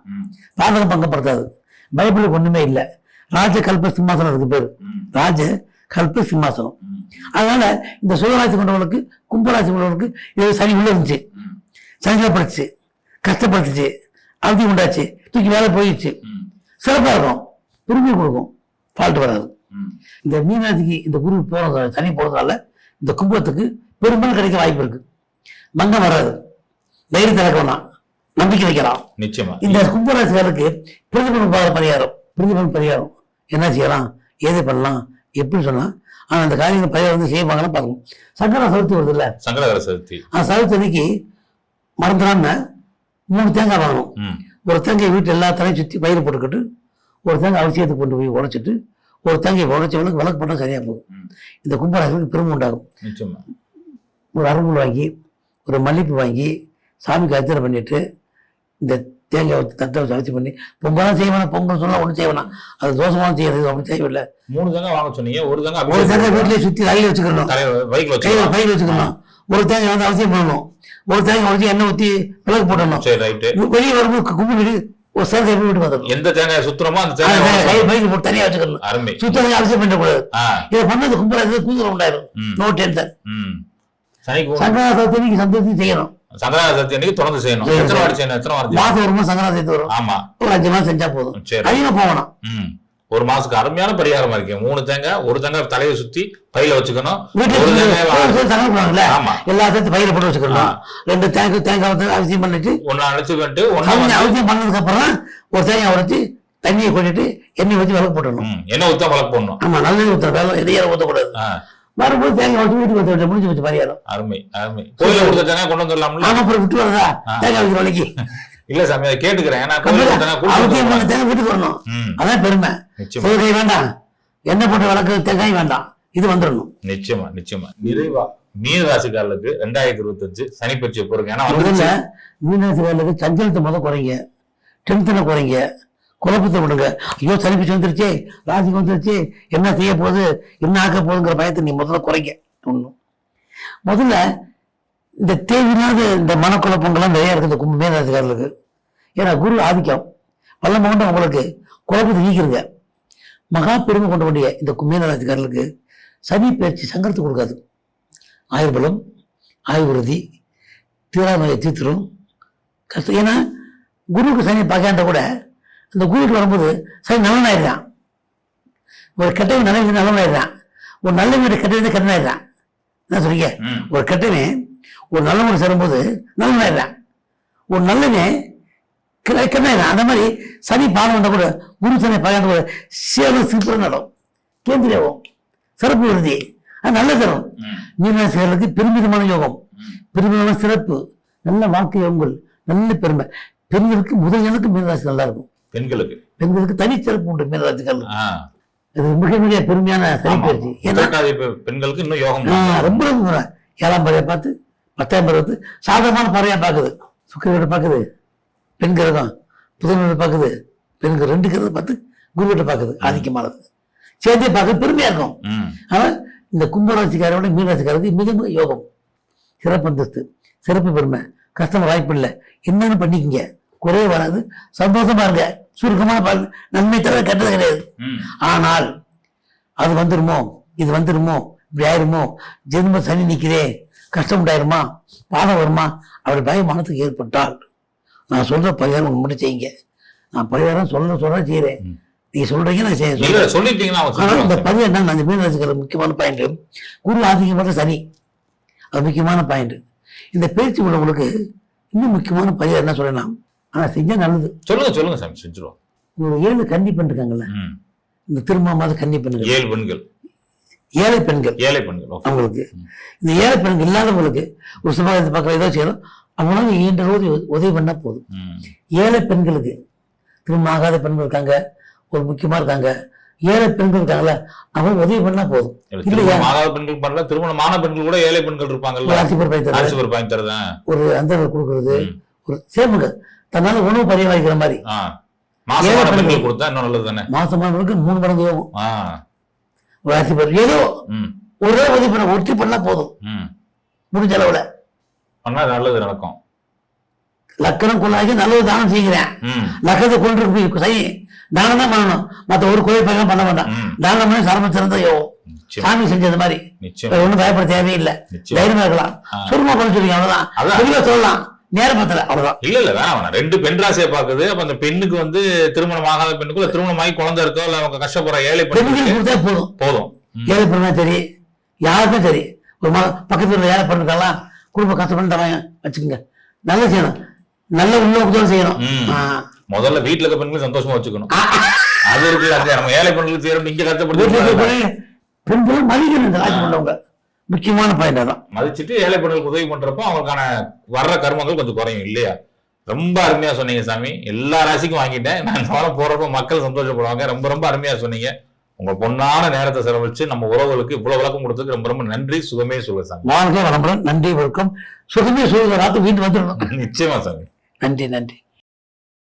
பாதகம் பங்கப்படுத்தாது. பைபிளுக்கு ஒண்ணுமே இல்லை. ராஜ கல்ப சிம்மாசனம் இருக்கு பேரு. ராஜ கல்ப சிம்மாசனம். அதனால இந்த சுகராசி கொண்டவர்களுக்கு, கும்பராசி கொண்டவர்களுக்கு இது சனி உள்ள இருந்துச்சு, சஞ்சலப்படுத்துச்சு, கஷ்டப்படுத்துச்சு, அவதி உண்டாச்சு, தூக்கி வேலை போயிடுச்சு. சிறப்பா இருக்கும், பெருமை கொடுக்கும், ஃபால்ட் வராது. இந்த மீனாதிக்கு இந்த குரு போறதால, சனி போறதால இந்த கும்பத்துக்கு பெரும்பாலும் கிடைக்க வாய்ப்பு இருக்கு. மங்கம் வராது. தைரியத்தை இறக்கலாம், நம்பிக்கை வைக்கலாம். நிச்சயமா இந்த கும்பராசிக்காரருக்கு பிரதிபலன் பரிகாரம் என்ன செய்யலாம், ஏது பண்ணலாம், எப்படி சொன்னா. ஆனா அந்த காரியங்கள் பரிகாரம் வந்து செய்வாங்கன்னா பார்க்கணும். சங்கரா சதுர்த்தி வருது இல்ல, சங்கரா சதுர்த்தி. சதுர்த்தி அன்னைக்கு மறந்துடாம 3 தேங்காய் வாங்கணும். ஒரு தேங்காய் வீட்டு எல்லா தலையும் சுற்றி பயிர் போட்டுக்கிட்டு, ஒரு தேங்காய் அவசியத்துக்கு கொண்டு போய் உடைச்சிட்டு, ஒரு தேங்காய் உடைச்சவனுக்கு விளக்கு போட்டா சரியா போகும். இந்த கும்பராசிக்கு பெருமை உண்டாகும். ஒரு அரும்புல் வாங்கி, ஒரு மல்லிப்பூ வாங்கி சாமிக்கு அர்ச்சனை பண்ணிட்டு, இந்த தேங்காய் தட்டை வச்சு அரிசி பண்ணி பொங்கலாம் செய்வேனா, பொங்கல் சொன்னா ஒன்றும் செய்வேனா, அது தோசமாக செய்யறது அப்படி தேவையில்லை. 3 தேங்காய் வாங்க சொன்னீங்க. ஒரு தேங்காய் வீட்டிலேயே சுற்றி கையில் வச்சுக்கணும், கையில் வச்சுக்கணும். ஒரு தேங்காய் வந்து அவசியம் பண்ணணும். ஒரு தேங்காய் வச்சு எண்ணெய் ஊற்றி விளக்கு போடணும். வெளியே வரும்போது கும்பிட்டு ஒரு சேர்க்கை எப்படி விட்டு வந்துடணும். எந்த தேங்காய் சுத்தமோ அந்த தேங்காய் கை பைக்கு போட்டு தனியாக வச்சுக்கணும். சுத்தம் அவசியம் பண்ணக்கூடாது. இதை பண்ணது கும்பராசி கூந்தல் உண்டாயிரும். No tension. சங்கரா சதுர்த்தி சந்தோஷம் செய்யணும். சங்கரா சதுர்த்தி அன்னைக்கு தொடர்ந்து செய்யணும். எத்தனை வாரம் செய்யணும்? எத்தனை வாரம்? மாசம் ஒரு மாசம் சங்கரா சதுர்த்தி வரும். ஆமா, ஒரு 5 மாசம் செஞ்சா போதும். அதிகமா போகணும். ஒரு மாசத்துக்கு அருமையான பரிகாரமா இருக்கு. 3 தேங்காய், ஒரு தேங்காய் தலையை சுத்தி பையில வச்சுக்கணும். எல்லா சேர்த்து பையில போட்டு வச்சுக்கணும். 2 தேங்காய் அவசியம் பண்ணிட்டு, ஒன்னு அழைச்சு பண்ணிட்டு, அவசியம் பண்ணதுக்கு அப்புறம் ஒரு தேங்காய் உடைச்சு தண்ணியை கொட்டிட்டு எண்ணெய் ஊற்றி விளக்கு போட்டணும். எண்ணெய் ஊத்தா விளக்கு போடணும். ஆமா, நல்ல ஊத்த வேலை எதையாலும் ஊத்தக்கூடாது. வரும்போது தேங்காய் வச்சு வீட்டுக்கு வச்சு முடிஞ்சு வச்சு பரிகாரம். அருமை அருமை. கோயில கொடுத்த தேங்காய் கொண்டு வந்துடலாம்ல. ஆமா, அப்புறம் விட்டு வரதா தேங்காய் வைக்கிற வழிக்கு. இல்ல சாமி, அதை கேட்டுக்கிறேன். தேங்காய் வீட்டுக்கு வரணும். அதான் பெருமை. தேங்காய் வேண்டாம், எண்ணெய் போட்ட விளக்கு தேங்காய் வேண்டாம், இது வந்துடணும். நிச்சயமா நிச்சயமா. நிறைவா மீன ராசிக்காரர்களுக்கு 2025 சனி பயிற்சியை பொறுங்க. ஏன்னா மீன ராசிக்காரர்களுக்கு சஞ்சலத்தை குறைங்க, டென்ஷனை குறைங்க, குழப்பத்தை விடுங்க. ஐயோ சனி பயிற்சி வந்துருச்சு, ராசிக்கு வந்துருச்சு, என்ன செய்ய போகுது, என்ன ஆக்க போகுதுங்கிற பயத்தை நீ முதல்ல குறைங்க. ஒண்ணும் முதல்ல இந்த தேவையில்லாத இந்த மனக்குழப்பங்கள்லாம் நிறைய இருக்குது இந்த மீனராசிக்காரர்களுக்கு. ஏன்னா குரு ஆதிக்கம் வல்லமை கொண்டு உங்களுக்கு குழப்பத்தை நீக்கிருங்க. மகா பெருமை கொண்டு வேண்டிய இந்த மீனராசிக்காரர்களுக்கு சனி பயிற்சி சங்கரத்தை கொடுக்காது. ஆயுர்பலம், ஆயுர்வதி, தீராமையை தீர்த்துரும் கஷ்டம். ஏன்னா குருவுக்கு சனி பார்க்காண்ட கூட அந்த குருவுக்கு வரும்போது சனி நலனாயிடுறான். ஒரு கெட்டவன் நலனாயிடுறான். ஒரு நல்ல வீடு கெட்டது கெட்டனாயிடுறான். என்ன சொல்றீங்க? ஒரு கெட்டவன் ஒரு நல்ல முறை சேரும்போது நல்லவனாயிடுறான், ஒரு நல்லவன் கெட்டனாயிடுறான். அந்த மாதிரி சனி பாடம் வந்தா கூட குரு சனி பார்க்காத கூட சேவை சிறப்பு நடம் கேந்திரியாகும், சிறப்பு வருதி, அது நல்ல தரும். மீனராசிகளுக்கு பெருமிதமான யோகம், பெருமிதமான சிறப்பு, நல்ல வாழ்க்கை யோகங்கள், நல்ல பெருமை. பெண்களுக்கு முதல் எனக்கு மீனராசி நல்லா இருக்கும். பெண்களுக்கு தனிச்சிறப்பு உண்டு. மீனராசிக்காரர்கள் இது மிக மிக பெருமையான சனி பயிற்சி. ஏன்னா உத்திரட்டாதி பெண்களுக்கு இன்னும் யோகம். ரொம்ப ரொம்ப 7ஆம் பறவையை பார்த்து 10ஆம் பருவத்து சாதகமான பறவையா பார்க்குது. சுக்கிரவீட்டை பார்க்குது பெண் கிரகம், புதன் வீட்டை பார்க்குது பெண் கிரகம், 2 கிரகத்தை பார்த்து குரு வீட்டை பார்க்குது ஆதிக்கமானது. சேர்ந்தே பார்க்க பெருமையா இருக்கும். ஆனா இந்த கும்பராசிக்காரோட மீனராசிக்காரருக்கு மிக மிக யோகம், சிறப்பு அந்தஸ்து, சிறப்பு பெருமை, கஷ்டம் வாய்ப்பு இல்லை, என்னன்னு பண்ணிக்கங்க, குறைய வராது, சந்தோஷமா இருங்க, சுருக்கமான பாருங்க, நன்மை தவிர கெட்டது கிடையாது. ஆனால் அது வந்துருமோ இது வந்துருமோ இப்படி ஆயிருமோ, ஜென்ம சனி நிற்கிறே, கஷ்டம் உண்டாயிருமா, பாதம் வருமா, அப்படி பயம் மனத்துக்கு ஏற்பட்டால் நான் சொல்ற பரிகாரம் மட்டும் செய்யுங்க. நான் பரிகாரம் சொல்ல செய்யறேன், நீங்க சொல்றீங்க நான் செய்ய. ஆனால் இந்த பதிவு என்ன, அந்த மீனராசிக்கார முக்கியமான பாயிண்ட், குரு ஆதிக்கமான சனி, அது முக்கியமான பாயிண்ட். இந்த பேச்சு உள்ளவங்களுக்கு இன்னும் முக்கியமான பரிகாரம் என்ன சொல்லலாம், ஆனா செஞ்சா நல்லது. சொல்லுங்க சாமி, செஞ்சிருவோம். ஒரு 7 கன்னி பெண் இருக்காங்கல்ல, இந்த திருமண மாத கன்னி பெண்கள், 7 பெண்கள், ஏழை பெண்கள், அவங்களுக்கு இந்த ஏழை பெண்கள் இல்லாதவங்களுக்கு ஒரு சுபாகத்தை பார்க்கற ஏதோ செய்யணும், அவங்களால ஈன்றளவு உதவி பண்ணா போதும். ஏழை பெண்களுக்கு, திருமணம் ஆகாத பெண்கள் இருக்காங்க, ஒரு முக்கியமா இருக்காங்க, ஏழை பெண்கள் இருக்காங்கல்ல, அவங்க உதவி பண்ணா போதும். இல்லையா, ஆகாத பெண்கள் பண்ணல, திருமணமான பெண்கள் கூட ஏழை பெண்கள் இருப்பாங்கல்ல, அரிசி பாய் தரதான், ஒரு அந்த கொடுக்கறது, ஒரு சேமுங்க தன்னால உணவு பரிமாறிக்கிற மாதிரி மாசமான பெண்கள் கொடுத்தா இன்னும் நல்லது தானே. மாசமானவருக்கு 3 மடங்கு யோகம். ஒரு அரிசி பருப்பு ஏதோ ஒரே உதவி பண்ண, ஒட்டி பண்ணா போதும், முடிஞ்ச அளவுல பண்ணா நல்லது நடக்கும். லக்கணம் கொள்ளாக்கி நல்லது தானம் செய்கிறேன், லக்கத்தை கொண்டு சரி தானம் தான் பண்ணணும், மற்ற ஒரு கோயில் பக்கம் பண்ண வேண்டாம், தானம் பண்ணி சரம சிறந்த யோகம். சாமி செஞ்சது மாதிரி ஒண்ணும் பயப்பட தேவையில்லை, தைரியமா இருக்கலாம், சுருமா பண்ண சொல்லிங்க, அவ்வளவுதான், தெளிவா சொல்லலாம், நேரமத்துல அவ்வளவுதான். இல்ல வேணாம், 2 பெண் ராசியை பாக்குது. அப்ப அந்த பெண்ணுக்கு வந்து திருமணம் ஆகாத பெண்ணுக்கு, திருமணமாகி குழந்தை இருக்கோ, இல்ல அவங்க கஷ்டப்படுற ஏழை பெண்கள் கொடுத்தா போதும். ஏழை பெண்ணா சரி, யாருமே சரி, ஒரு பக்கத்துல ஏழை பெண்ணுக்கெல்லாம் குடும்ப கஷ்டப்பட்டு வச்சுக்கோங்க, நல்லா செய்யணும், நல்ல உள்ளோக்கத்தோடு செய்யணும். முதல்ல வீட்டுல இருக்க பெண்களும் சந்தோஷமா வச்சுக்கணும், அது இருக்கு. நம்ம ஏழை பெண்களுக்கு செய்யணும், இங்க கஷ்டப்பட்டு பெண்களும் மதிக்கணும். இந்த ராசி பண்ணவங்க முக்கியமான பாயிண்ட் தான், மதிச்சுட்டு ஏழை பெண்களுக்கு உதவி பண்றப்போ அவங்களுக்கான வர்ற கர்மங்கள் கொஞ்சம் குறையும் இல்லையா. ரொம்ப அருமையா சொன்னீங்க சாமி, எல்லா ராசிக்கும் வாங்கிட்டேன். நான் வாரம் போறப்ப மக்கள் சந்தோஷப்படுவாங்க. ரொம்ப ரொம்ப அருமையா சொன்னீங்க. உங்க பொன்னான நேரத்தை செலவழிச்சு நம்ம உறவுகளுக்கு இவ்வளவு விளக்கம் கொடுத்ததுக்கு ரொம்ப ரொம்ப நன்றி. சுகமே சொல்லுங்க சாமி. வாழ்க்கை வளமுடன். நன்றி, வணக்கம். சுகமே சொல்லுங்க. ராத்து வீட்டு வந்துடணும். நிச்சயமா சாமி. நன்றி.